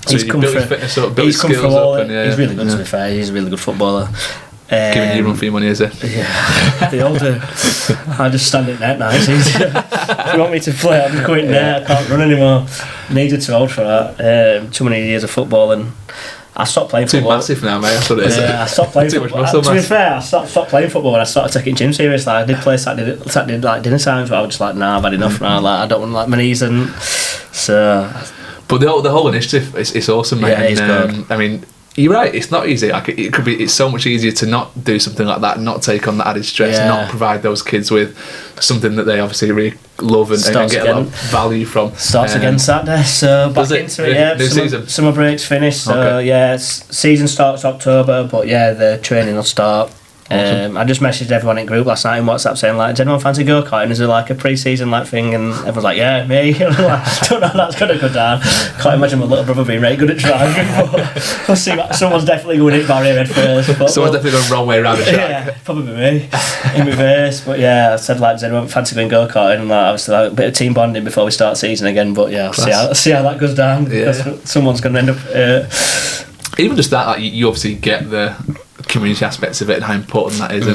he's come built his fitness up, built his skills up, and he's really good. To be fair, he's a really good footballer. Giving you run for your money, is it? Yeah, they all do. I just stand at net now. It's easier. If you want me to play, I'm quitting net. I can't run anymore. Knees are too old for that. Too many years of football, and I stopped playing football. Too massive now, mate. That's what it is. Yeah, I stopped playing football. To be fair, I stopped playing football when I started taking gym seriously. I did play Saturday like dinner times, but I was just like, nah, I've had enough now. Like I don't want like my knees and so. But the whole initiative, it's awesome, mate. Yeah, it's good. I mean, you're right. It's not easy. Like it's so much easier to not do something like that, not take on that added stress, not provide those kids with something that they obviously really love and get a lot of value from. Starts again Saturday, so back into it. Yeah, season. Summer break's finished, so season starts October, but the training will start. Awesome. I just messaged everyone in group last night in WhatsApp saying like, does anyone fancy go-karting? Is there like a pre-season like thing? And everyone's like, yeah, me. Like, don't know how that's going to go down. Can't imagine my little brother being very good at driving. We'll see. Someone's definitely going to hit barrier head first. But someone's definitely going the wrong way around the track. Yeah, probably me in reverse. But yeah, I said like, does anyone fancy going go-karting? And like, obviously like, a bit of team bonding before we start season again. But yeah, I'll see how that goes down. Because someone's going to end up. Even just that, like, you obviously get the community aspects of it and how important that is.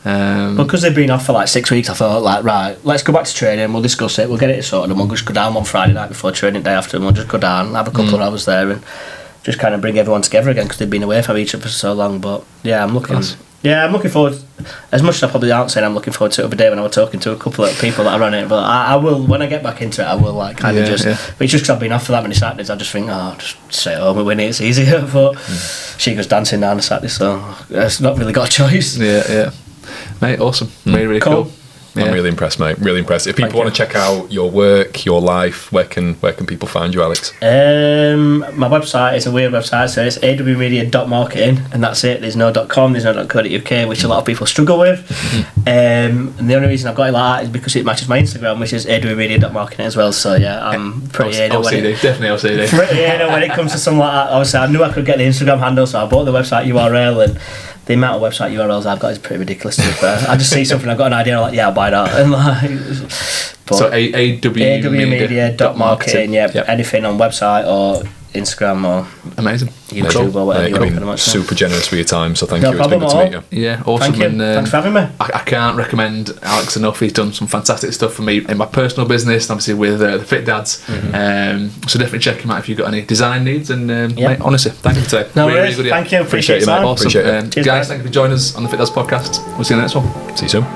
And because they've been off for like 6 weeks, I thought like, right, let's go back to training, we'll discuss it, we'll get it sorted, and we'll just go down one Friday night before training day after, and we'll just go down, have a couple of hours there and just kind of bring everyone together again because they've been away from each other for so long. But yeah, I'm looking forward, as much as I probably aren't saying I'm looking forward to it the other day when I was talking to a couple of people that are on it, but I will, when I get back into it, I will like kind of just, but it's just because I've been off for that many Saturdays, I just think, just stay at home and win it, it's easier. But she goes dancing down on Saturday, so it's not really got a choice. Yeah, mate, awesome, really cool. I'm really impressed, mate. Really impressed. If people want to check out your work, your life, where can people find you, Alex? My website is a weird website, so it's awmedia.marketing, and that's it. There's no .com, there's no .co.uk, which a lot of people struggle with. And the only reason I've got it like that is because it matches my Instagram, which is awmedia.marketing as well. So yeah, I'm pretty definitely LCD. Pretty when it comes to something like that. Obviously, I knew I could get the Instagram handle, so I bought the website URL, and the amount of website URLs I've got is pretty ridiculous, to be fair. I just see something, I've got an idea, I'm like, yeah, I'll buy that. And So awmedia.marketing, anything on website or Instagram or amazing. YouTube or whatever you want, pretty much. Super generous with your time, so thank No you. It's been good to meet you. Yeah, awesome. Thank you. Thanks for having me. I can't recommend Alex enough. He's done some fantastic stuff for me in my personal business, obviously with the Fit Dads. So definitely check him out if you've got any design needs. And mate, honestly, thank you for today. No worries. Thank you. Appreciate it, mate. Awesome. Appreciate it. Guys, thank you for joining us on the Fit Dads podcast. We'll see you in the next one. See you soon.